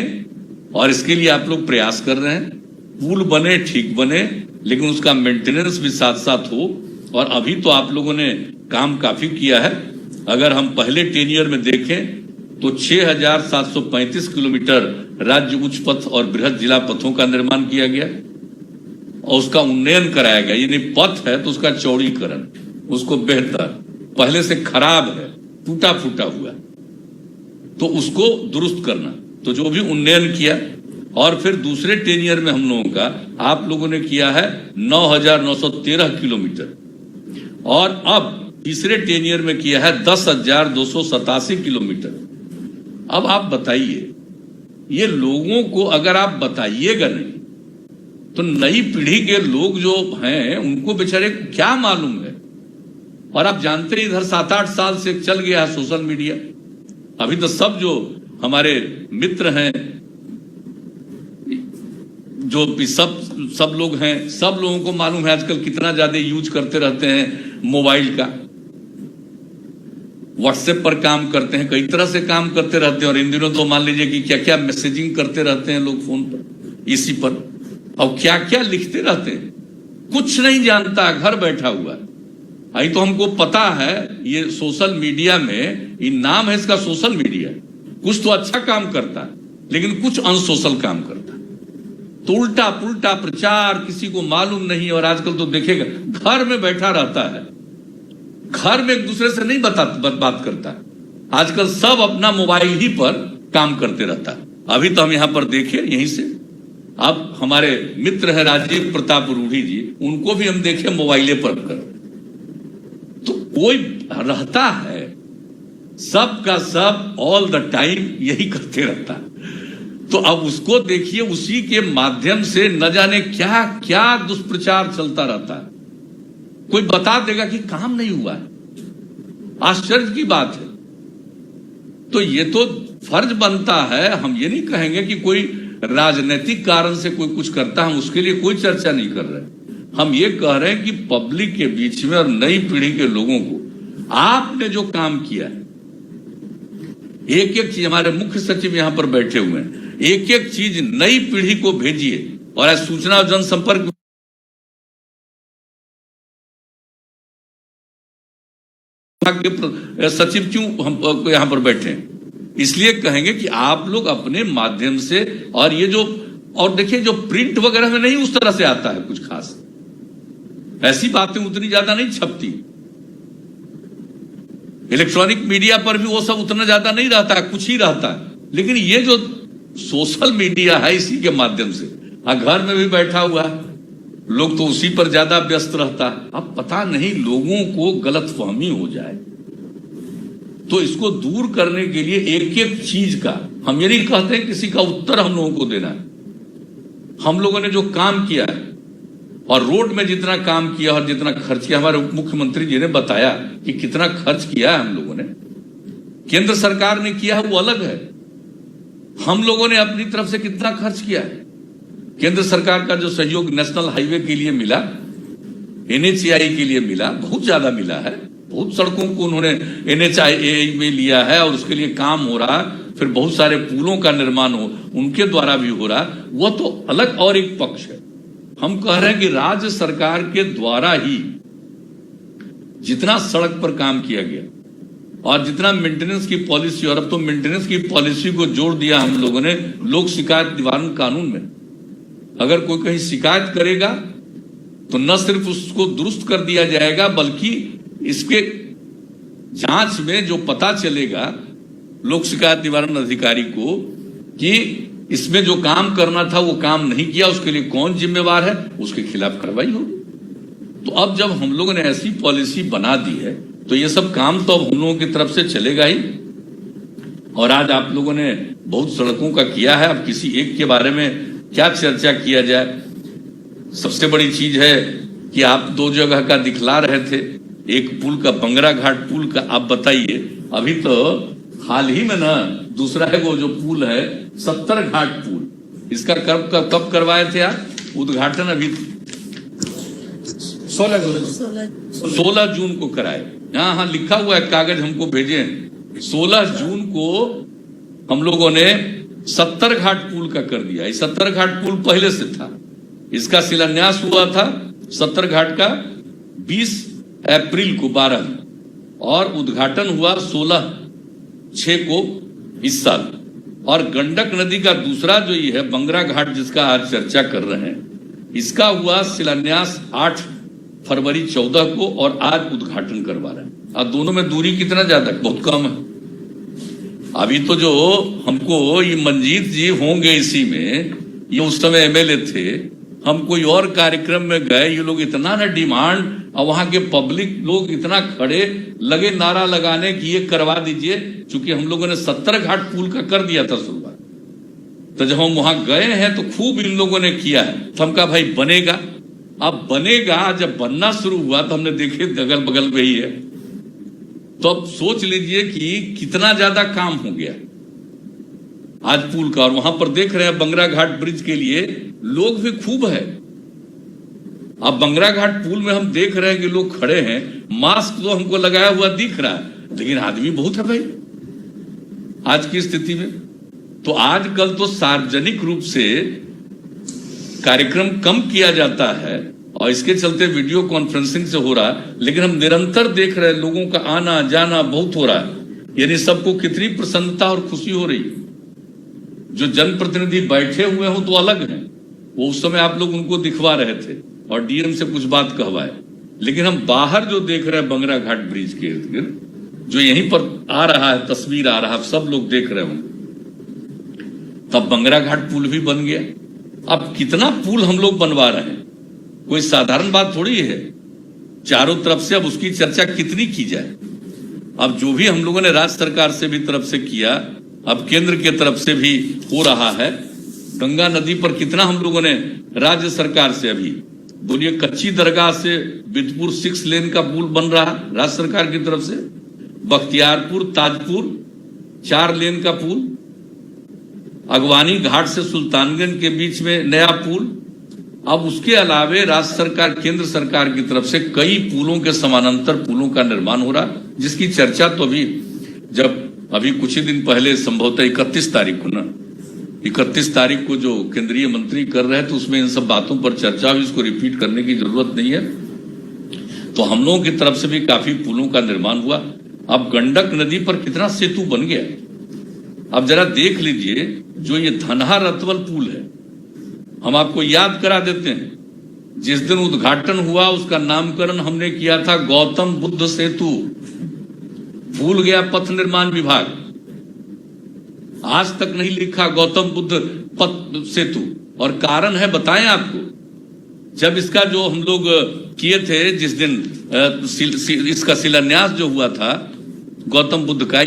और इसके लिए आप लोग प्रयास कर रहे हैं, पुल बने, ठीक बने, लेकिन उसका मेंटेनेंस भी साथ साथ हो। और अभी तो आप लोगों ने काम काफी किया है। अगर हम पहले टेनियर में देखें तो 6,735 किलोमीटर राज्य उच्च पथ और बृहद जिला पथों का निर्माण किया गया और उसका उन्नयन कराया गया। यानी पथ है तो उसका चौड़ीकरण, उसको बेहतर, पहले से खराब है, टूटा फूटा हुआ, तो उसको दुरुस्त करना, तो जो भी उन्नयन किया। और फिर दूसरे टेनियर में हम लोगों का आप लोगों ने किया है 9,913 किलोमीटर, और अब तीसरे टेनियर में किया है 10,287 किलोमीटर। अब आप बताइए, ये लोगों को अगर आप बताइएगा नहीं तो नई पीढ़ी के लोग जो हैं उनको बेचारे क्या मालूम है। और आप जानते हैं इधर 7-8 साल से चल गया है सोशल मीडिया। अभी तो सब जो हमारे मित्र हैं, जो भी सब लोग हैं, सब लोगों को मालूम है आजकल कितना ज्यादा यूज करते रहते हैं मोबाइल का। व्हाट्सएप पर काम करते हैं, कई तरह से काम करते रहते हैं। और इन दिनों तो मान लीजिए कि क्या क्या मैसेजिंग करते रहते हैं लोग फोन पर, इसी पर, और क्या क्या लिखते रहते हैं, कुछ नहीं जानता, घर बैठा हुआ। अभी तो हमको पता है ये सोशल मीडिया में, ये नाम है इसका सोशल मीडिया, कुछ तो अच्छा काम करता है लेकिन कुछ अनसोशल काम करता है। तो उल्टा पुल्टा प्रचार, किसी को मालूम नहीं। और आजकल तो देखेगा घर में बैठा रहता है, घर में एक दूसरे से नहीं बात करता। आजकल सब अपना मोबाइल ही पर काम करते रहता है। अभी तो हम यहां पर देखे, यहीं से अब हमारे मित्र है राजीव प्रताप रूढ़ी जी, उनको भी हम देखे मोबाइले पर कर। तो कोई रहता है, सब का सब ऑल द टाइम यही करते रहता है। तो अब उसको देखिए, उसी के माध्यम से न जाने क्या क्या दुष्प्रचार चलता रहता है। कोई बता देगा कि काम नहीं हुआ है, आश्चर्य की बात है। तो ये तो फर्ज बनता है, हम ये नहीं कहेंगे कि कोई राजनीतिक कारण से कोई कुछ करता है, हम उसके लिए कोई चर्चा नहीं कर रहे। हम ये कह रहे हैं कि पब्लिक के बीच में और नई पीढ़ी के लोगों को आपने जो काम किया है, एक एक चीज, हमारे मुख्य सचिव यहां पर बैठे हुए हैं, एक एक चीज नई पीढ़ी को भेजिए। और आज सूचना और जनसंपर्क के सचिव क्यों हम यहां पर बैठे हैं, इसलिए कहेंगे कि आप लोग अपने माध्यम से, और ये जो, और देखिए जो प्रिंट वगैरह में नहीं उस तरह से आता है कुछ खास, ऐसी बातें उतनी ज्यादा नहीं छपती। इलेक्ट्रॉनिक मीडिया पर भी वो सब उतना ज्यादा नहीं रहता है, कुछ ही रहता है। लेकिन ये जो सोशल मीडिया है, इसी के माध्यम से घर में भी बैठा हुआ है लोग, तो उसी पर ज्यादा व्यस्त रहता है। अब पता नहीं लोगों को गलतफहमी हो जाए, तो इसको दूर करने के लिए एक एक चीज का, हम ये नहीं कहते हैं किसी का उत्तर हम लोगों को देना है। हम लोगों ने जो काम किया है, और रोड में जितना काम किया और जितना खर्च किया, हमारे उप मुख्यमंत्री जी ने बताया कि कितना खर्च किया है हम लोगों ने। केंद्र सरकार ने किया है वो अलग है, हम लोगों ने अपनी तरफ से कितना खर्च किया है। केंद्र सरकार का जो सहयोग नेशनल हाईवे के लिए मिला, NHAI के लिए मिला, बहुत ज्यादा मिला है। बहुत सड़कों को उन्होंने NHAI में लिया है और उसके लिए काम हो रहा है। फिर बहुत सारे पुलों का निर्माण उनके द्वारा भी हो रहा है, वह तो अलग और एक पक्ष है। हम कह रहे हैं कि राज्य सरकार के द्वारा ही जितना सड़क पर काम किया गया और जितना मेंटेनेंस की पॉलिसी, और अब तो मेंटेनेंस की पॉलिसी को जोड़ दिया हम लोगों ने लोक शिकायत निवारण कानून में। अगर कोई कहीं शिकायत करेगा तो न सिर्फ उसको दुरुस्त कर दिया जाएगा, बल्कि इसके जांच में जो पता चलेगा लोक शिकायत निवारण अधिकारी को कि इसमें जो काम करना था वो काम नहीं किया, उसके लिए कौन जिम्मेवार है, उसके खिलाफ कार्रवाई होगी। तो अब जब हम लोगों ने ऐसी पॉलिसी बना दी है तो ये सब काम तो अब हम लोगों की तरफ से चलेगा ही। और आज आप लोगों ने बहुत सड़कों का किया है, अब किसी एक के बारे में क्या चर्चा किया जाए। सबसे बड़ी चीज है कि आप 2 जगह का दिखला रहे थे, एक पुल का, बंगरा घाट पुल का। आप बताइए, अभी तो हाल ही में ना दूसरा है वो जो पुल है 70 घाट पुल, इसका कब करवाए थे आप उद्घाटन? अभी 16 जून को कराए। हाँ लिखा हुआ है, कागज हमको भेजे। 16 जून को हम लोगों ने 70 घाट पुल का कर दिया। 70 घाट पुल पहले से था, इसका शिलान्यास हुआ था 70 घाट का 20 अप्रैल को 12 में, और उद्घाटन हुआ 16/6 को इस साल। और गंडक नदी का दूसरा जो ये है बंगरा घाट जिसका आज चर्चा कर रहे हैं, इसका हुआ शिलान्यास 8 फरवरी 14 को, और आज उद्घाटन करवा रहे हैं। अब दोनों में दूरी कितना ज्यादा? बहुत कम है। अभी तो जो हमको ये मंजीत जी होंगे इसी में, ये उस समय एमएलए थे, हम कोई और कार्यक्रम में गए, ये लोग इतना ना डिमांड, और वहां के पब्लिक लोग इतना खड़े लगे नारा लगाने कि ये करवा दीजिए, चूंकि हम लोगों ने 70 घाट पुल का कर दिया था शुरुआत। तो जब हम वहां गए हैं तो खूब इन लोगों ने किया है, तो हम कहा भाई बनेगा। अब बनेगा, जब बनना शुरू हुआ तो हमने देखे अगल बगल में ही है, तो अब सोच लीजिए कि कितना ज्यादा काम हो गया आज पुल का। और वहां पर देख रहे हैं बंगरा घाट ब्रिज के लिए लोग भी खूब है। अब बंगरा घाट पुल में हम देख रहे हैं कि लोग खड़े हैं, मास्क तो हमको लगाया हुआ दिख रहा है, लेकिन आदमी बहुत है भाई आज की स्थिति में। तो आजकल तो सार्वजनिक रूप से कार्यक्रम कम किया जाता है और इसके चलते वीडियो कॉन्फ्रेंसिंग से हो रहा है, लेकिन हम निरंतर देख रहे हैं लोगों का आना जाना बहुत हो रहा है। यानी सबको कितनी प्रसन्नता और खुशी हो रही है। जो जनप्रतिनिधि बैठे हुए हों तो अलग हैं, वो उस समय आप लोग उनको दिखवा रहे थे और डीएम से कुछ बात कहवाए, लेकिन हम बाहर जो देख रहे हैं बंगरा घाट ब्रिज के इर्द गिर्द, जो यहीं पर आ रहा है, तस्वीर आ रहा है, सब लोग देख रहे होंगे। तब बंगरा घाट पुल भी बन गया। अब कितना पुल हम लोग बनवा रहे हैं, कोई साधारण बात थोड़ी है। चारों तरफ से अब उसकी चर्चा कितनी की जाए। अब जो भी हम लोगों ने राज्य सरकार से भी तरफ से किया, अब केंद्र के तरफ से भी हो रहा है। गंगा नदी पर कितना हम लोगों ने राज्य सरकार से, अभी बोलिए कच्ची दरगाह से बिदपुर 6 लेन का पुल बन रहा है राज्य सरकार की तरफ से, बख्तियारपुर ताजपुर 4 लेन का पुल, अगवानी घाट से सुल्तानगंज के बीच में नया पुल। अब उसके अलावे राज्य सरकार केंद्र सरकार की तरफ से कई पुलों के समानांतर पुलों का निर्माण हो रहा, जिसकी चर्चा तो अभी कुछ ही दिन पहले संभवतः 31 तारीख को जो केंद्रीय मंत्री कर रहे हैं, तो उसमें इन सब बातों पर चर्चा हुई, इसको रिपीट करने की जरूरत नहीं है। तो हम लोगों की तरफ से भी काफी पुलों का निर्माण हुआ। अब गंडक नदी पर कितना सेतु बन गया। अब जरा देख लीजिए, जो ये धनहा रतवल पुल है, हम आपको याद करा देते हैं, जिस दिन उद्घाटन हुआ उसका नामकरण हमने किया था गौतम बुद्ध सेतु। भूल गया पथ निर्माण विभाग, आज तक नहीं लिखा गौतम बुद्ध पथ सेतु। और कारण है बताएं आपको, जब इसका जो हम लोग किए थे, जिस दिन इसका शिलान्यास जो हुआ था गौतम बुद्ध का,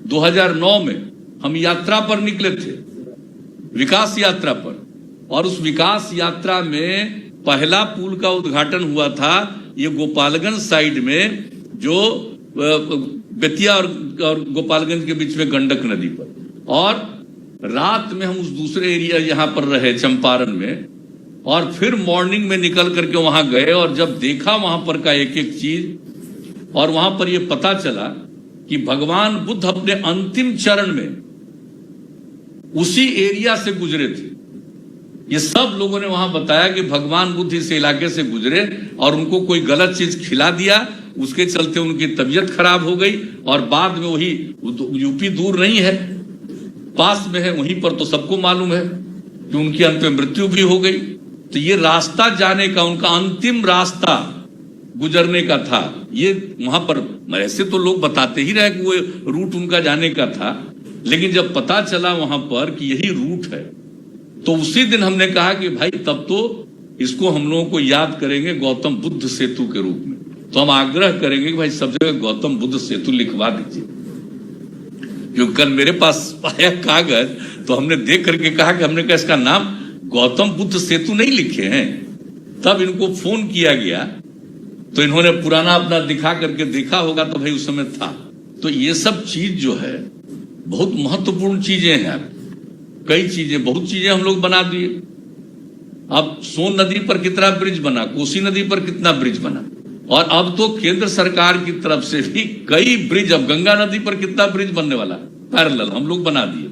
2009 में हम यात्रा पर निकले थे, विकास यात्रा पर, और उस विकास यात्रा में पहला पुल का उद्घाटन हुआ था ये गोपालगंज साइड में, जो बेतिया और गोपालगंज के बीच में गंडक नदी पर। और रात में हम उस दूसरे एरिया यहां पर रहे चंपारण में, और फिर मॉर्निंग में निकल करके वहां गए, और जब देखा वहां पर का एक एक चीज, और वहां पर यह पता चला कि भगवान बुद्ध अपने अंतिम चरण में उसी एरिया से गुजरे थे। ये सब लोगों ने वहां बताया कि भगवान बुद्ध इस इलाके से गुजरे और उनको कोई गलत चीज खिला दिया, उसके चलते उनकी तबीयत खराब हो गई और बाद में वही यूपी दूर नहीं है, पास में है, वहीं पर तो सबको मालूम है कि उनकी अंत में मृत्यु भी हो गई। तो ये रास्ता जाने का, उनका अंतिम रास्ता गुजरने का था, ये वहां पर ऐसे तो लोग बताते ही रहे कि वो रूट उनका जाने का था, लेकिन जब पता चला वहां पर कि यही रूट है, तो उसी दिन हमने कहा कि भाई तब तो इसको हम लोगों को याद करेंगे गौतम बुद्ध सेतु के रूप में। तो हम आग्रह करेंगे कि भाई सब जगह गौतम बुद्ध सेतु लिखवा दीजिए। क्योंकि कल मेरे पास आया कागज, तो हमने देख करके कहा कि हमने कहा इसका नाम गौतम बुद्ध सेतु नहीं लिखे हैं। तब इनको फोन किया गया, तो इन्होंने पुराना अपना दिखा करके देखा होगा, तो भाई उस समय था। तो ये सब चीज जो है बहुत महत्वपूर्ण चीजें हैं। कई चीजें, बहुत चीजें हम लोग बना दिए। अब सोन नदी पर कितना ब्रिज बना, कोसी नदी पर कितना ब्रिज बना, और अब तो केंद्र सरकार की तरफ से भी कई ब्रिज, अब गंगा नदी पर कितना ब्रिज बनने वाला, पैरेलल हम लोग बना दिए,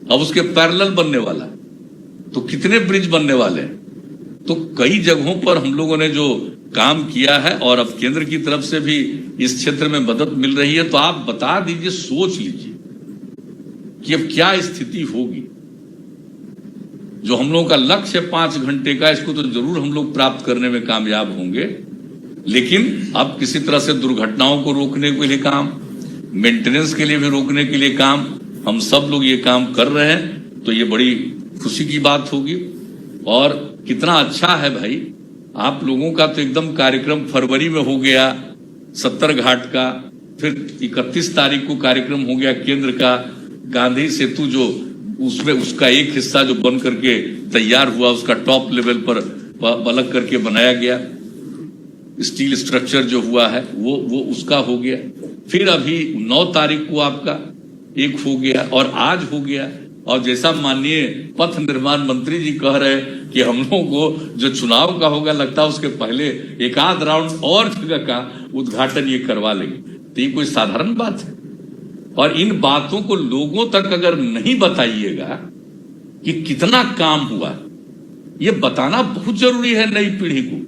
अब उसके पैरेलल बनने वाला, तो कितने ब्रिज बनने वाले हैं। तो कई जगहों पर हम लोगों ने जो काम किया है, और अब केंद्र की तरफ से भी इस क्षेत्र में मदद मिल रही है। तो आप बता दीजिए, सोच लीजिए कि अब क्या स्थिति होगी। जो हम लोगों का लक्ष्य है 5 घंटे का, इसको तो जरूर हम लोग प्राप्त करने में कामयाब होंगे, लेकिन अब किसी तरह से दुर्घटनाओं को रोकने के लिए काम, मेंटेनेंस के लिए भी रोकने के लिए काम, हम सब लोग ये काम कर रहे हैं। तो ये बड़ी खुशी की बात होगी। और कितना अच्छा है भाई, आप लोगों का तो एकदम कार्यक्रम फरवरी में हो गया 70 घाट का, फिर 31 तारीख को कार्यक्रम हो गया केंद्र का गांधी सेतु, जो उसमें उसका एक हिस्सा जो बन करके तैयार हुआ, उसका टॉप लेवल पर अलग करके बनाया गया, स्टील स्ट्रक्चर जो हुआ है वो उसका हो गया। फिर अभी 9 तारीख को आपका एक हो गया, और आज हो गया। और जैसा माननीय पथ निर्माण मंत्री जी कह रहे हैं कि हम लोगों को जो चुनाव का होगा, लगता है उसके पहले एक आध राउंड और जगह का उद्घाटन ये करवा लेंगे। तो ये कोई साधारण बात है। और इन बातों को लोगों तक अगर नहीं बताइएगा कि कितना काम हुआ, ये बताना बहुत जरूरी है नई पीढ़ी को।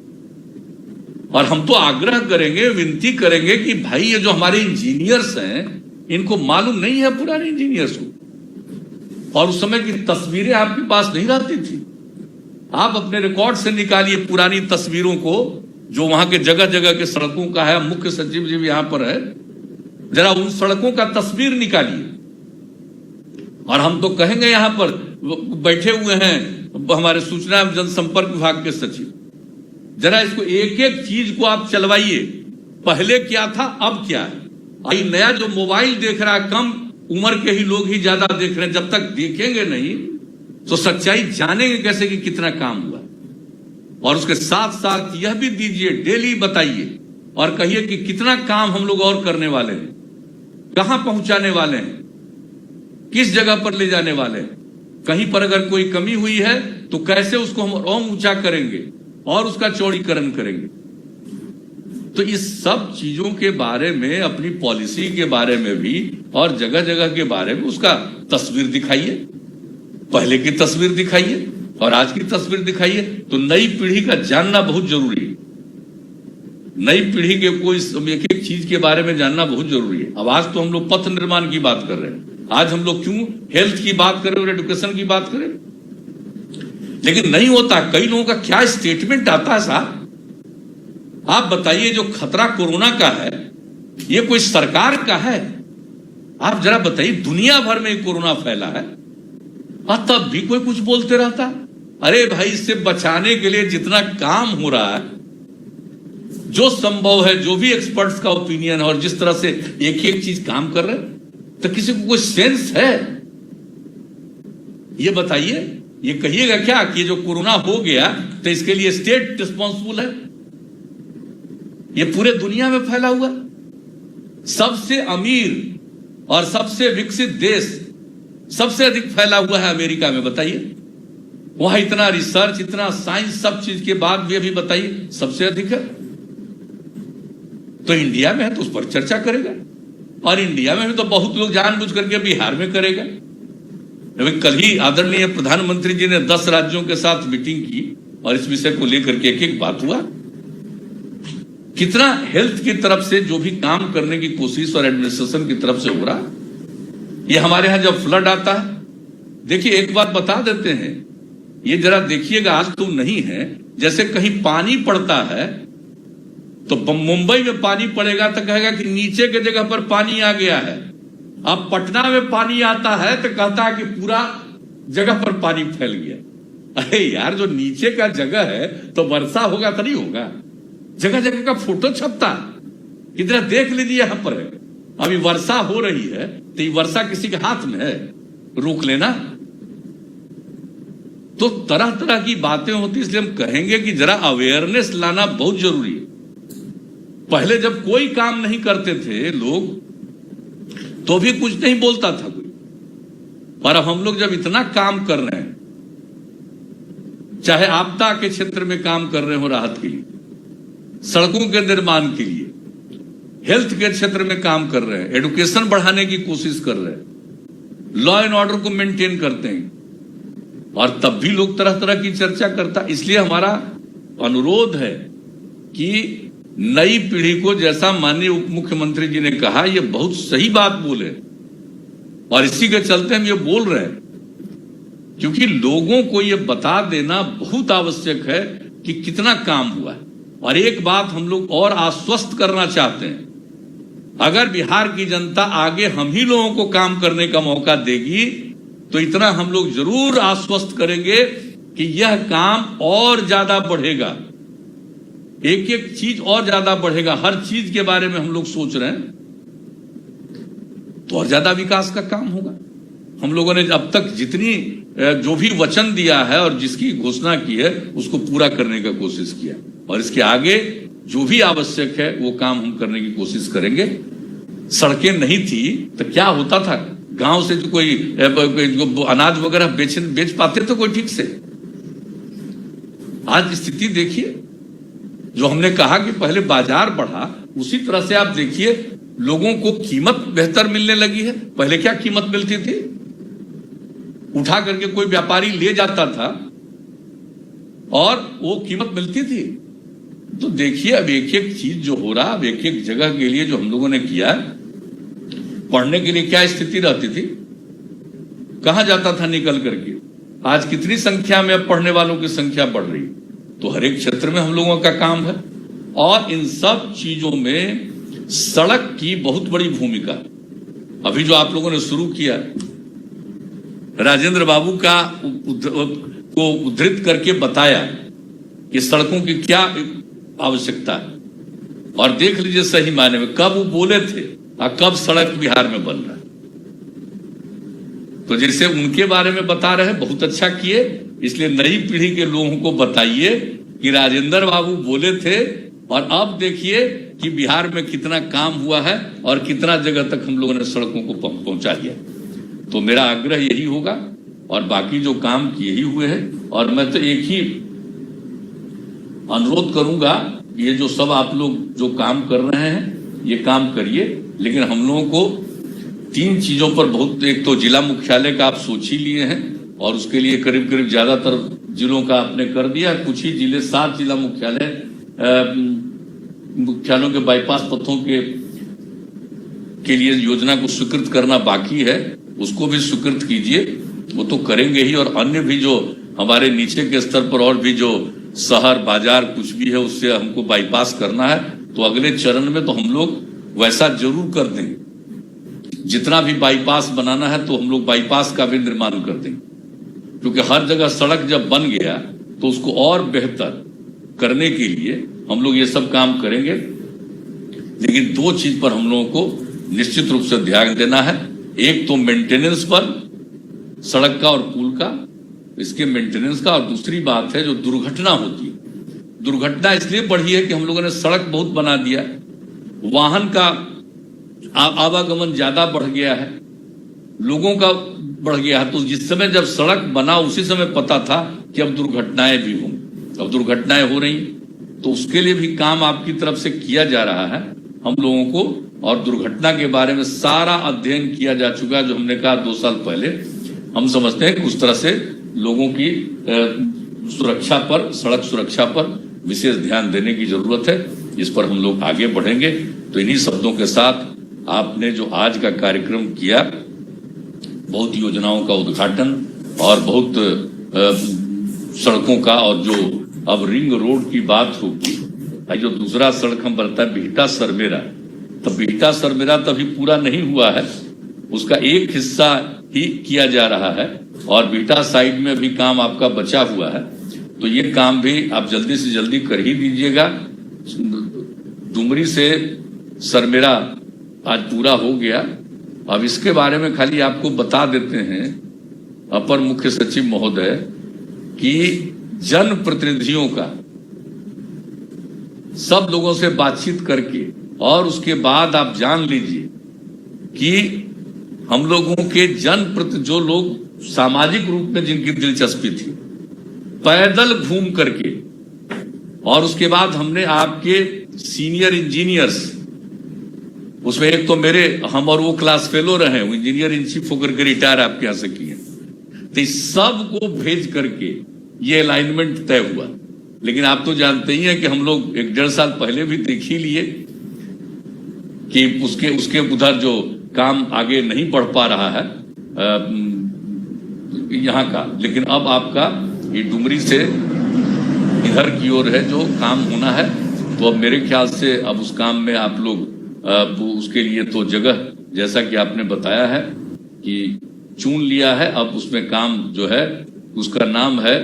और हम तो आग्रह करेंगे, विनती करेंगे कि भाई ये जो हमारे इंजीनियर्स हैं, इनको मालूम नहीं है पुराने इंजीनियर्स को, और उस समय की तस्वीरें आपके पास नहीं रहती थी। आप अपने रिकॉर्ड से निकालिए पुरानी तस्वीरों को, जो वहां के जगह जगह के सड़कों का है। मुख्य सचिव जी भी यहां पर है, जरा उन सड़कों का तस्वीर निकालिए। और हम तो कहेंगे, यहां पर बैठे हुए हैं हमारे सूचना एवं जनसंपर्क विभाग के सचिव, जरा इसको एक एक चीज को आप चलवाइए, पहले क्या था अब क्या है। आई नया जो मोबाइल देख रहा है, कम उम्र के ही लोग ही ज्यादा देख रहे हैं। जब तक देखेंगे नहीं तो सच्चाई जानेंगे कैसे कि कितना काम हुआ। और उसके साथ साथ यह भी दीजिए, डेली बताइए और कहिए कि कितना काम हम लोग और करने वाले हैं, कहां पहुंचाने वाले हैं, किस जगह पर ले जाने वाले हैं। कहीं पर अगर कोई कमी हुई है तो कैसे उसको हम और ऊंचा करेंगे और उसका चौड़ीकरण करेंगे। तो इस सब चीजों के बारे में, अपनी पॉलिसी के बारे में भी, और जगह जगह के बारे में उसका तस्वीर दिखाइए, पहले की तस्वीर दिखाइए और आज की तस्वीर दिखाइए। तो नई पीढ़ी का जानना बहुत जरूरी है। नई पीढ़ी के कोई एक एक चीज के बारे में जानना बहुत जरूरी है। अब आज तो हम लोग पथ निर्माण की बात कर रहे हैं, आज हम लोग क्यों हेल्थ की बात करें और एजुकेशन की बात करें, लेकिन नहीं होता। कई लोगों का क्या स्टेटमेंट आता है, साहब आप बताइए, जो खतरा कोरोना का है ये कोई सरकार का है? आप जरा बताइए, दुनिया भर में कोरोना फैला है और तब भी कोई कुछ बोलते रहता है। अरे भाई, इससे बचाने के लिए जितना काम हो रहा है, जो संभव है, जो भी एक्सपर्ट्स का ओपिनियन है, और जिस तरह से एक एक चीज काम कर रहे हैं, तो किसी को कोई सेंस है? ये बताइए, ये कहिएगा क्या कि जो कोरोना हो गया तो इसके लिए स्टेट रिस्पॉन्सिबल है? ये पूरे दुनिया में फैला हुआ, सबसे अमीर और सबसे विकसित देश, सबसे अधिक फैला हुआ है अमेरिका में। बताइए, वहां इतना रिसर्च, इतना साइंस, सब चीज के बाद भी अभी बताइए सबसे अधिक है। तो इंडिया में है तो उस पर चर्चा करेगा, और इंडिया में भी तो बहुत लोग जानबूझ करके बिहार में करेगा। अभी कल ही आदरणीय प्रधानमंत्री जी ने 10 राज्यों के साथ मीटिंग की और इस विषय को लेकर के एक एक बात हुआ। कितना हेल्थ की तरफ से जो भी काम करने की कोशिश और एडमिनिस्ट्रेशन की तरफ से हो रहा, ये हमारे यहां जब फ्लड आता है, देखिए एक बात बता देते हैं, ये जरा देखिएगा, आज तो नहीं है, जैसे कहीं पानी पड़ता है तो मुंबई में पानी पड़ेगा तो कहेगा कि नीचे के जगह पर पानी आ गया है। अब पटना में पानी आता है तो कहता है कि पूरा जगह पर पानी फैल गया। अरे यार, जो नीचे का जगह है तो वर्षा होगा तो नहीं होगा, जगह जगह का फोटो छपता है। इधर देख लीजिए, यहां पर है, अभी वर्षा हो रही है तो ये वर्षा किसी के हाथ में है, रोक लेना। तो तरह तरह की बातें होती, इसलिए हम कहेंगे कि जरा अवेयरनेस लाना बहुत जरूरी है। पहले जब कोई काम नहीं करते थे लोग तो भी कुछ नहीं बोलता था कोई, पर अब हम लोग जब इतना काम कर रहे हैं, चाहे आपदा के क्षेत्र में काम कर रहे हो राहत के लिए, सड़कों के निर्माण के लिए, हेल्थ के क्षेत्र में काम कर रहे हैं, एजुकेशन बढ़ाने की कोशिश कर रहे हैं, लॉ एंड ऑर्डर को मेंटेन करते हैं, और तब भी लोग तरह तरह की चर्चा करता। इसलिए हमारा अनुरोध है कि नई पीढ़ी को, जैसा माननीय उप मुख्यमंत्री जी ने कहा, ये बहुत सही बात बोले, और इसी के चलते हम ये बोल रहे हैं, क्योंकि लोगों को ये बता देना बहुत आवश्यक है कि कितना काम हुआ है। और एक बात हम लोग और आश्वस्त करना चाहते हैं, अगर बिहार की जनता आगे हम ही लोगों को काम करने का मौका देगी तो इतना हम लोग जरूर आश्वस्त करेंगे कि यह काम और ज्यादा बढ़ेगा, एक एक चीज और ज्यादा बढ़ेगा। हर चीज के बारे में हम लोग सोच रहे हैं तो और ज्यादा विकास का काम होगा। हम लोगों ने अब तक जितनी जो भी वचन दिया है और जिसकी घोषणा की है उसको पूरा करने का कोशिश किया, और इसके आगे जो भी आवश्यक है वो काम हम करने की कोशिश करेंगे। सड़कें नहीं थी तो क्या होता था, गांव से जो कोई अनाज वगैरह बेच पाते थे कोई ठीक से। आज स्थिति देखिए, जो हमने कहा कि पहले बाजार बढ़ा, उसी तरह से आप देखिए लोगों को कीमत बेहतर मिलने लगी है। पहले क्या कीमत मिलती थी, उठा करके कोई व्यापारी ले जाता था और वो कीमत मिलती थी। तो देखिए अब एक एक चीज जो हो रहा, अब एक एक जगह के लिए जो हम लोगों ने किया, पढ़ने के लिए क्या स्थिति रहती थी, कहां जाता था निकल करके, आज कितनी संख्या में अब पढ़ने वालों की संख्या बढ़ रही। तो हर एक क्षेत्र में हम लोगों का काम है, और इन सब चीजों में सड़क की बहुत बड़ी भूमिका। अभी जो आप लोगों ने शुरू किया, राजेंद्र बाबू का को उद्धृत करके बताया कि सड़कों की क्या आवश्यकता है, और देख लीजिए सही मायने में कब वो बोले थे और कब सड़क बिहार में बन रहा है। तो जैसे उनके बारे में बता रहे हैं, बहुत अच्छा किए। इसलिए नई पीढ़ी के लोगों को बताइए कि राजेंद्र बाबू बोले थे, और अब देखिए कि बिहार में कितना काम हुआ है और कितना जगह तक हम लोगों ने सड़कों को पहुंचा दिया। तो मेरा आग्रह यही होगा, और बाकी जो काम किए ही हुए हैं, और मैं तो एक ही अनुरोध करूंगा, ये जो सब आप लोग जो काम कर रहे हैं ये काम करिए, लेकिन हम लोगों को 3 चीजों पर बहुत, एक तो जिला मुख्यालय का आप सोच ही लिए हैं, और उसके लिए करीब करीब ज्यादातर जिलों का आपने कर दिया। कुछ ही जिले, 7 जिला मुख्यालयों के बाईपास पथों के लिए योजना को स्वीकृत करना बाकी है, उसको भी स्वीकृत कीजिए, वो तो करेंगे ही। और अन्य भी जो हमारे नीचे के स्तर पर और भी जो शहर बाजार कुछ भी है उससे हमको बाईपास करना है, तो अगले चरण में तो हम लोग वैसा जरूर कर देंगे। जितना भी बाईपास बनाना है तो हम लोग बाईपास का भी निर्माण कर देंगे, क्योंकि हर जगह सड़क जब बन गया तो उसको और बेहतर करने के लिए हम लोग ये सब काम करेंगे। लेकिन 2 चीज पर हम लोगों को निश्चित रूप से ध्यान देना है, एक तो मेंटेनेंस पर, सड़क का और पुल का, इसके मेंटेनेंस का, और दूसरी बात है जो दुर्घटना होती है। दुर्घटना इसलिए बढ़ी है कि हम लोगों ने सड़क बहुत बना दिया, वाहन का आवागमन ज्यादा बढ़ गया है, लोगों का बढ़ गया है। तो जिस समय जब सड़क बना उसी समय पता था कि अब दुर्घटनाएं भी होंगी, अब दुर्घटनाएं हो रही, तो उसके लिए भी काम आपकी तरफ से किया जा रहा है हम लोगों को। और दुर्घटना के बारे में सारा अध्ययन किया जा चुका है, जो हमने कहा 2 साल पहले। हम समझते हैं कि उस तरह से लोगों की सुरक्षा पर, सड़क सुरक्षा पर विशेष ध्यान देने की जरूरत है। इस पर हम लोग आगे बढ़ेंगे। तो इन्हीं शब्दों के साथ आपने जो आज का कार्यक्रम किया, बहुत योजनाओं का उद्घाटन और बहुत सड़कों का, और जो अब रिंग रोड की बात होगी, जो दूसरा सड़क हम बनता है बिहटा सरमेरा, तो बिहटा सरमेरा तो अभी पूरा नहीं हुआ है, उसका एक हिस्सा ही किया जा रहा है और बिहटा साइड में भी काम आपका बचा हुआ है। तो ये काम भी आप जल्दी से जल्दी कर ही दीजिएगा। डुमरी से सरमेरा आज पूरा हो गया। अब इसके बारे में खाली आपको बता देते हैं अपर मुख्य सचिव महोदय कि जनप्रतिनिधियों का सब लोगों से बातचीत करके, और उसके बाद आप जान लीजिए कि हम लोगों के जो लोग सामाजिक रूप में जिनकी दिलचस्पी थी, पैदल घूम करके, और उसके बाद हमने आपके सीनियर इंजीनियर्स, उसमें एक तो हम और वो क्लास फेलो रहे, इंजीनियर इन चीफ होकर के रिटायर आपके यहां से किए, तो इस सब को भेज करके ये अलाइनमेंट तय हुआ। लेकिन आप तो जानते ही हैं कि हम लोग 1-1.5 साल पहले भी देख ही लिए कि उसके उधर जो काम आगे नहीं बढ़ पा रहा है यहाँ का, लेकिन अब आपका ये डुमरी से इधर की ओर है जो काम होना है। तो अब मेरे ख्याल से अब उस काम में आप लोग उसके लिए तो जगह, जैसा कि आपने बताया है कि चुन लिया है, अब उसमें काम जो है उसका नाम है,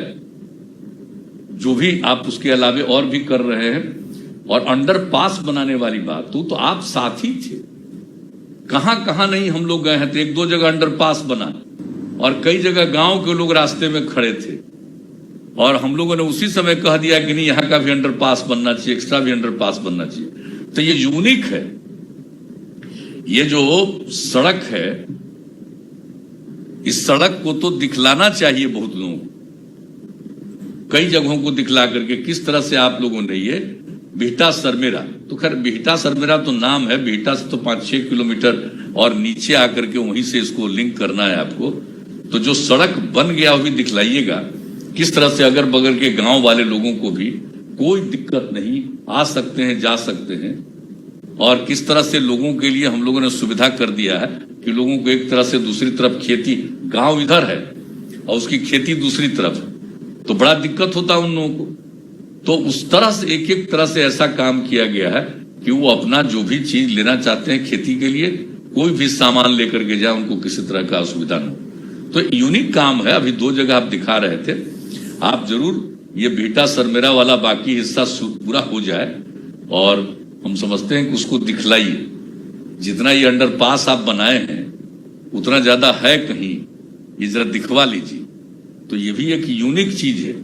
जो भी आप उसके अलावे और भी कर रहे हैं। और अंडरपास बनाने वाली बात तो आप साथी थे, कहां कहां नहीं हम लोग गए हैं। तो 1-2 जगह अंडरपास बना और कई जगह गांव के लोग रास्ते में खड़े थे और हम लोगों ने उसी समय कह दिया कि नहीं, यहां का भी अंडरपास बनना चाहिए, एक्स्ट्रा भी अंडरपास बनना चाहिए। तो ये यूनिक है। ये जो सड़क है, इस सड़क को तो दिखलाना चाहिए बहुत लोगों को, कई जगहों को दिखला करके किस तरह से आप लोगों ने ये बिहटा सरमेरा, तो खैर बिहटा सरमेरा तो नाम है, बिहटा से तो 5-6 किलोमीटर और नीचे आकर के वहीं से इसको लिंक करना है आपको। तो जो सड़क बन गया वो भी दिखलाइएगा, किस तरह से अगर बगल के गांव वाले लोगों को भी कोई दिक्कत नहीं, आ सकते हैं, जा सकते हैं। और किस तरह से लोगों के लिए हम लोगों ने सुविधा कर दिया है कि लोगों को एक तरह से दूसरी तरफ खेती, गांव इधर है और उसकी खेती दूसरी तरफ, तो बड़ा दिक्कत होता है उन लोगों को। तो उस तरह से एक तरह से ऐसा काम किया गया है कि वो अपना जो भी चीज लेना चाहते हैं खेती के लिए, कोई भी सामान लेकर के जाए, उनको किसी तरह का असुविधा न हो। तो यूनिक काम है। अभी 2 जगह आप दिखा रहे थे, आप जरूर ये बिहटा सरमेरा वाला बाकी हिस्सा पूरा हो जाए और हम समझते हैं कि उसको दिखलाइए। जितना ये अंडरपास आप बनाए हैं उतना ज्यादा है कहीं, ये जरा दिखवा लीजिए। तो ये भी एक यूनिक चीज है,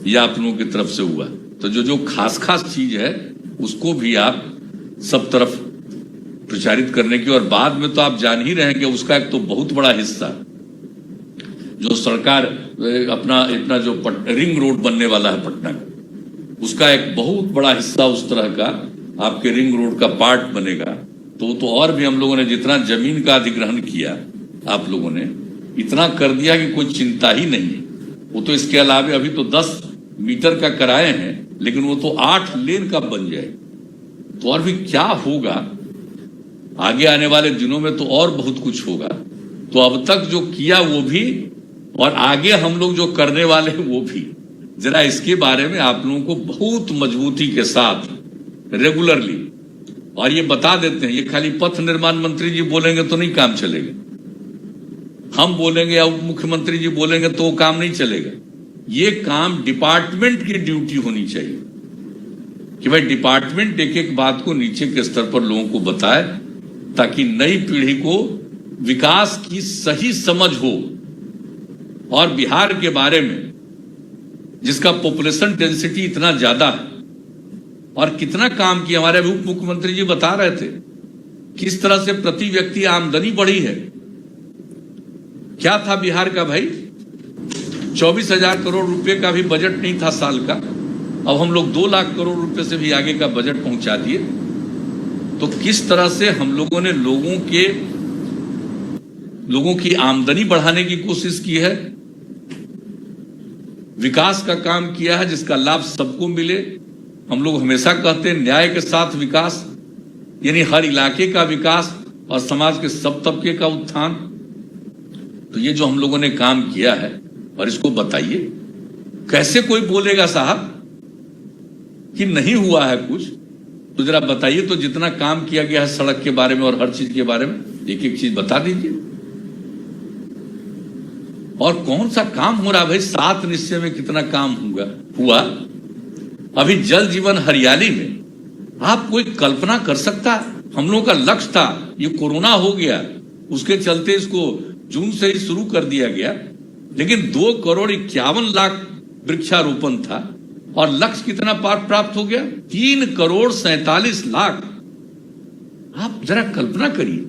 ये आप लोगों की तरफ से हुआ। तो जो खास चीज है उसको भी आप सब तरफ प्रचारित करने की, और बाद में तो आप जान ही रहे हैं कि उसका एक तो बहुत बड़ा हिस्सा जो सरकार अपना इतना जो रिंग रोड बनने वाला है पटना का, उसका एक बहुत बड़ा हिस्सा उस तरह का आपके रिंग रोड का पार्ट बनेगा। तो और भी हम लोगों ने जितना जमीन का अधिग्रहण किया, आप लोगों ने इतना कर दिया कि कोई चिंता ही नहीं है। वो तो इसके अलावा अभी तो 10 मीटर का कराए हैं, लेकिन वो तो 8 लेन का बन जाए। तो और भी क्या होगा आगे आने वाले दिनों में, तो और बहुत कुछ होगा। तो अब तक जो किया वो भी, और आगे हम लोग जो करने वाले हैं वो भी, जरा इसके बारे में आप लोगों को बहुत मजबूती के साथ रेगुलरली, और ये बता देते हैं, ये खाली पथ निर्माण मंत्री जी बोलेंगे तो नहीं काम चलेगा, हम बोलेंगे या उप मुख्यमंत्री जी बोलेंगे तो वो काम नहीं चलेगा। ये काम डिपार्टमेंट की ड्यूटी होनी चाहिए कि भाई डिपार्टमेंट एक बात को नीचे के स्तर पर लोगों को बताए, ताकि नई पीढ़ी को विकास की सही समझ हो। और बिहार के बारे में, जिसका पॉपुलेशन डेंसिटी इतना ज्यादा है और कितना काम किया, हमारे उप मुख्यमंत्री जी बता रहे थे किस तरह से प्रति व्यक्ति आमदनी बढ़ी है। क्या था बिहार का भाई, 24,000 करोड़ रुपए का भी बजट नहीं था साल का, अब हम लोग 2 लाख करोड़ रुपए से भी आगे का बजट पहुंचा दिए। तो किस तरह से हम लोगों ने लोगों की आमदनी बढ़ाने की कोशिश की है, विकास का काम किया है जिसका लाभ सबको मिले, हम लोग हमेशा कहते हैं न्याय के साथ विकास, यानी हर इलाके का विकास और समाज के सब तबके का उत्थान। तो ये जो हम लोगों ने काम किया है, और इसको बताइए, कैसे कोई बोलेगा साहब कि नहीं हुआ है कुछ? तो जरा बताइए तो, जितना काम किया गया है सड़क के बारे में और हर चीज के बारे में, एक एक चीज बता दीजिए। और कौन सा काम हो रहा भाई? 7 निश्चय में कितना काम हुआ? अभी जल जीवन हरियाली में आप कोई कल्पना कर सकता है? हम लोगों का लक्ष्य था, ये कोरोना हो गया, उसके चलते इसको जून से ही शुरू कर दिया गया, लेकिन 2,51,00,000 वृक्षारोपण था और लक्ष्य कितना प्राप्त हो गया? 3,47,00,000। आप जरा कल्पना करिए।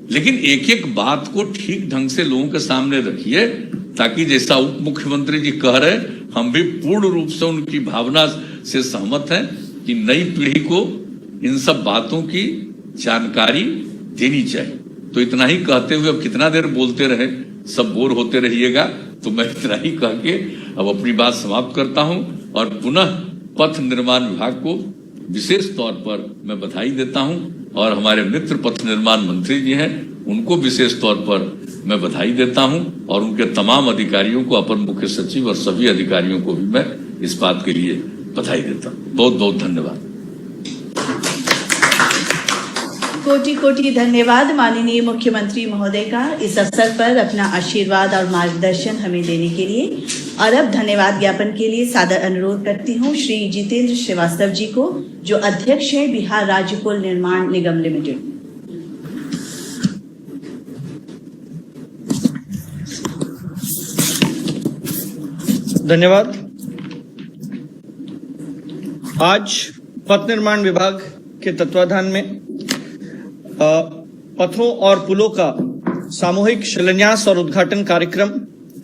लेकिन एक एक बात को ठीक ढंग से लोगों के सामने रखिए, ताकि जैसा उप मुख्यमंत्री जी कह रहे, हम भी पूर्ण रूप से उनकी भावना से सहमत हैं कि नई पीढ़ी को इन सब बातों की जानकारी देनी चाहिए। तो इतना ही कहते हुए, अब कितना देर बोलते रहे, सब बोर होते रहिएगा, तो मैं इतना ही कह के अब अपनी बात समाप्त करता हूं और पुनः पथ निर्माण विभाग को विशेष तौर पर मैं बधाई देता हूं, और हमारे मित्र पथ निर्माण मंत्री जी हैं, उनको विशेष तौर पर मैं बधाई देता हूं, और उनके तमाम अधिकारियों को, अपर मुख्य सचिव और सभी अधिकारियों को भी मैं इस बात के लिए बधाई देता हूं। बहुत बहुत धन्यवाद। कोटि कोटि धन्यवाद माननीय मुख्यमंत्री महोदय का इस अवसर पर अपना आशीर्वाद और मार्गदर्शन हमें देने के लिए। और अब धन्यवाद ज्ञापन के लिए सादर अनुरोध करती हूँ श्री जितेंद्र श्रीवास्तव जी को, जो अध्यक्ष है बिहार राज्य पुल निर्माण निगम लिमिटेड। धन्यवाद। आज पथ निर्माण विभाग के तत्वाधान में पथों और पुलों का सामूहिक शिलान्यास और उद्घाटन कार्यक्रम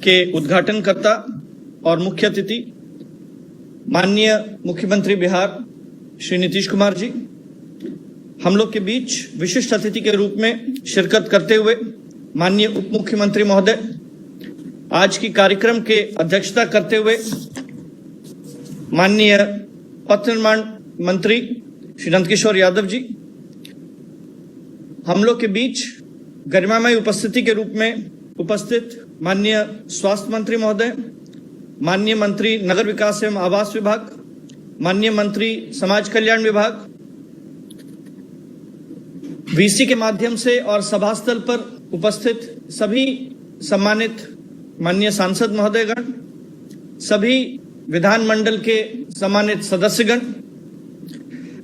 के उद्घाटनकर्ता और मुख्य अतिथि माननीय मुख्यमंत्री बिहार श्री नीतीश कुमार जी, हम लोग के बीच विशिष्ट अतिथि के रूप में शिरकत करते हुए माननीय उप मुख्यमंत्री महोदय, आज की कार्यक्रम के अध्यक्षता करते हुए माननीय पथ निर्माण मंत्री श्री नंदकिशोर यादव जी, हम लोग के बीच गरिमामय उपस्थिति के रूप में उपस्थित माननीय स्वास्थ्य मंत्री महोदय, माननीय मंत्री नगर विकास एवं आवास विभाग, माननीय मंत्री समाज कल्याण विभाग, वीसी के माध्यम से और सभास्थल पर उपस्थित सभी सम्मानित माननीय सांसद महोदयगण, सभी विधानमंडल के सम्मानित सदस्यगण,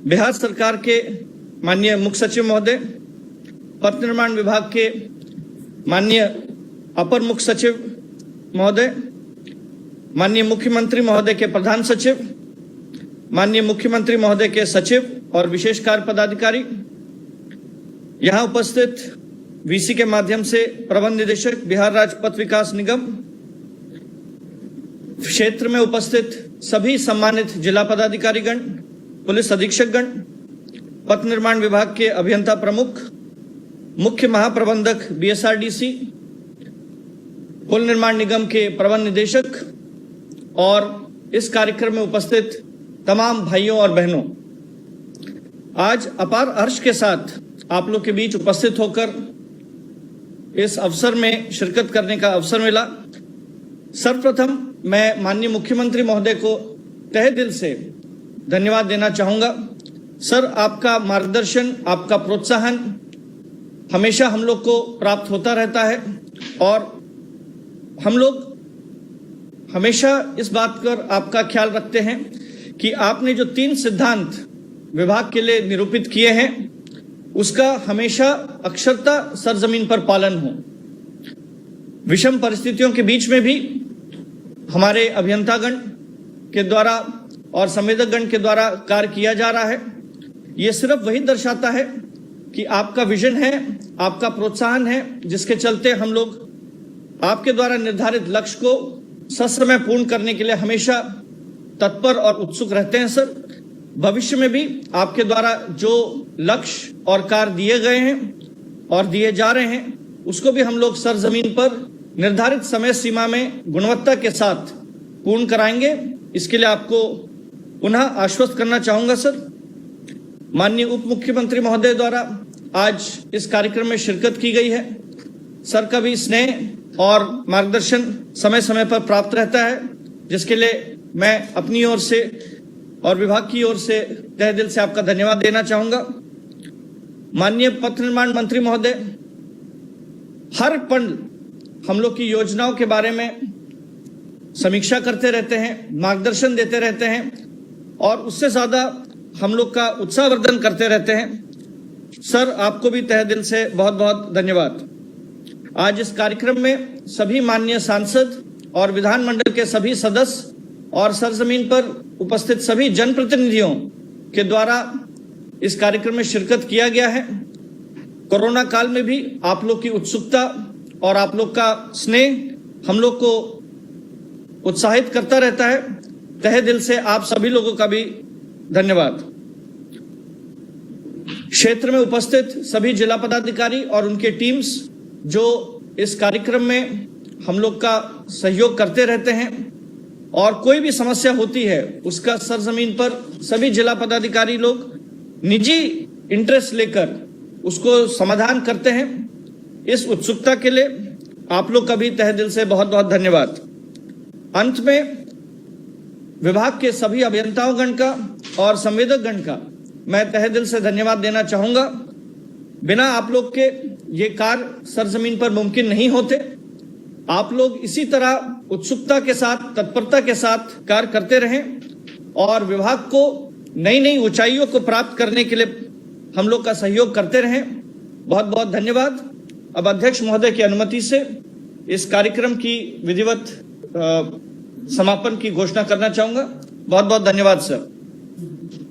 बिहार सरकार के माननीय मुख्य सचिव महोदय, पथ निर्माण विभाग के माननीय अपर मुख्य सचिव महोदय, माननीय मुख्यमंत्री महोदय के प्रधान सचिव, माननीय मुख्यमंत्री महोदय के सचिव और विशेष कार्य पदाधिकारी, यहाँ उपस्थित वीसी के माध्यम से प्रबंध निदेशक बिहार राज्य पथ विकास निगम, क्षेत्र में उपस्थित सभी सम्मानित जिला पदाधिकारीगण, पुलिस अधीक्षकगण, पथ निर्माण विभाग के अभियंता प्रमुख, मुख्य महाप्रबंधक बीएसआरडीसी, पुल निर्माण निगम के प्रबंध निदेशक और इस कार्यक्रम में उपस्थित तमाम भाइयों और बहनों, आज अपार हर्ष के साथ आप लोग के बीच उपस्थित होकर इस अवसर में शिरकत करने का अवसर मिला। सर्वप्रथम मैं माननीय मुख्यमंत्री महोदय को तहे दिल से धन्यवाद देना चाहूंगा। सर, आपका मार्गदर्शन, आपका प्रोत्साहन हमेशा हम लोग को प्राप्त होता रहता है और हम लोग हमेशा इस बात पर आपका ख्याल रखते हैं कि आपने जो 3 सिद्धांत विभाग के लिए निरूपित किए हैं उसका हमेशा अक्षरता सरजमीन पर पालन हो। विषम परिस्थितियों के बीच में भी हमारे अभियंतागण के द्वारा और संवेदकगण के द्वारा कार्य किया जा रहा है। ये सिर्फ वही दर्शाता है कि आपका विजन है, आपका प्रोत्साहन है, जिसके चलते हम लोग आपके द्वारा निर्धारित लक्ष्य को ससमय पूर्ण करने के लिए हमेशा तत्पर और उत्सुक रहते हैं। सर, भविष्य में भी आपके द्वारा जो लक्ष्य और कार्य दिए गए हैं और दिए जा रहे हैं उसको भी हम लोग सरजमीन पर निर्धारित समय सीमा में गुणवत्ता के साथ पूर्ण कराएंगे। इसके लिए आपको पुनः आश्वस्त करना चाहूंगा सर, माननीय उप मुख्यमंत्री महोदय द्वारा आज इस कार्यक्रम में शिरकत की गई है। सर का भी स्नेह और मार्गदर्शन समय समय पर प्राप्त रहता है, जिसके लिए मैं अपनी ओर से और विभाग की ओर से तहे दिल से आपका धन्यवाद देना चाहूंगा। माननीय पथ निर्माण मंत्री महोदय हर पल हम लोग की योजनाओं के बारे में समीक्षा करते रहते हैं, मार्गदर्शन देते रहते हैं और उससे ज्यादा हम लोग का उत्साहवर्धन करते रहते हैं। सर, आपको भी तहे दिल से बहुत बहुत धन्यवाद। आज इस कार्यक्रम में सभी माननीय सांसद और विधानमंडल के सभी सदस्य और सरजमीन पर उपस्थित सभी जनप्रतिनिधियों के द्वारा इस कार्यक्रम में शिरकत किया गया है। कोरोना काल में भी आप लोग की उत्सुकता और आप लोग का स्नेह हम लोग को उत्साहित करता रहता है। तहे दिल से आप सभी लोगों का भी धन्यवाद। क्षेत्र में उपस्थित सभी जिला पदाधिकारी और उनके टीम्स जो इस कार्यक्रम में हम लोग का सहयोग करते रहते हैं और कोई भी समस्या होती है उसका सरजमीन पर सभी जिला पदाधिकारी लोग निजी इंटरेस्ट लेकर उसको समाधान करते हैं। इस उत्सुकता के लिए आप लोग का भी तहे दिल से बहुत बहुत धन्यवाद। अंत में विभाग के सभी अभियंताओं का और संवेदक गण का मैं तहे दिल से धन्यवाद देना चाहूंगा। बिना आप लोग के ये कार्य सरजमीन पर मुमकिन नहीं होते। आप लोग इसी तरह उत्सुकता के साथ, तत्परता के साथ कार्य करते रहें और विभाग को नई नई ऊंचाइयों को प्राप्त करने के लिए हम लोग का सहयोग करते रहें। बहुत बहुत धन्यवाद। अब अध्यक्ष महोदय की अनुमति से इस कार्यक्रम की विधिवत समापन की घोषणा करना चाहूंगा। बहुत बहुत धन्यवाद सर।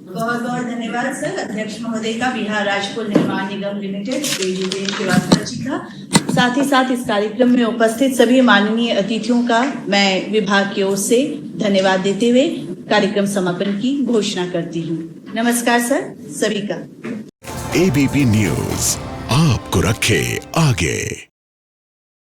बहुत बहुत धन्यवाद सर, अध्यक्ष महोदय का बिहार राज्य पुल निर्माण निगम लिमिटेड जी का। साथ ही साथ इस कार्यक्रम में उपस्थित सभी माननीय अतिथियों का मैं विभाग की ओर से धन्यवाद देते हुए कार्यक्रम समापन की घोषणा करती हूँ। नमस्कार सर सभी का। एबीपी न्यूज आपको रखे आगे।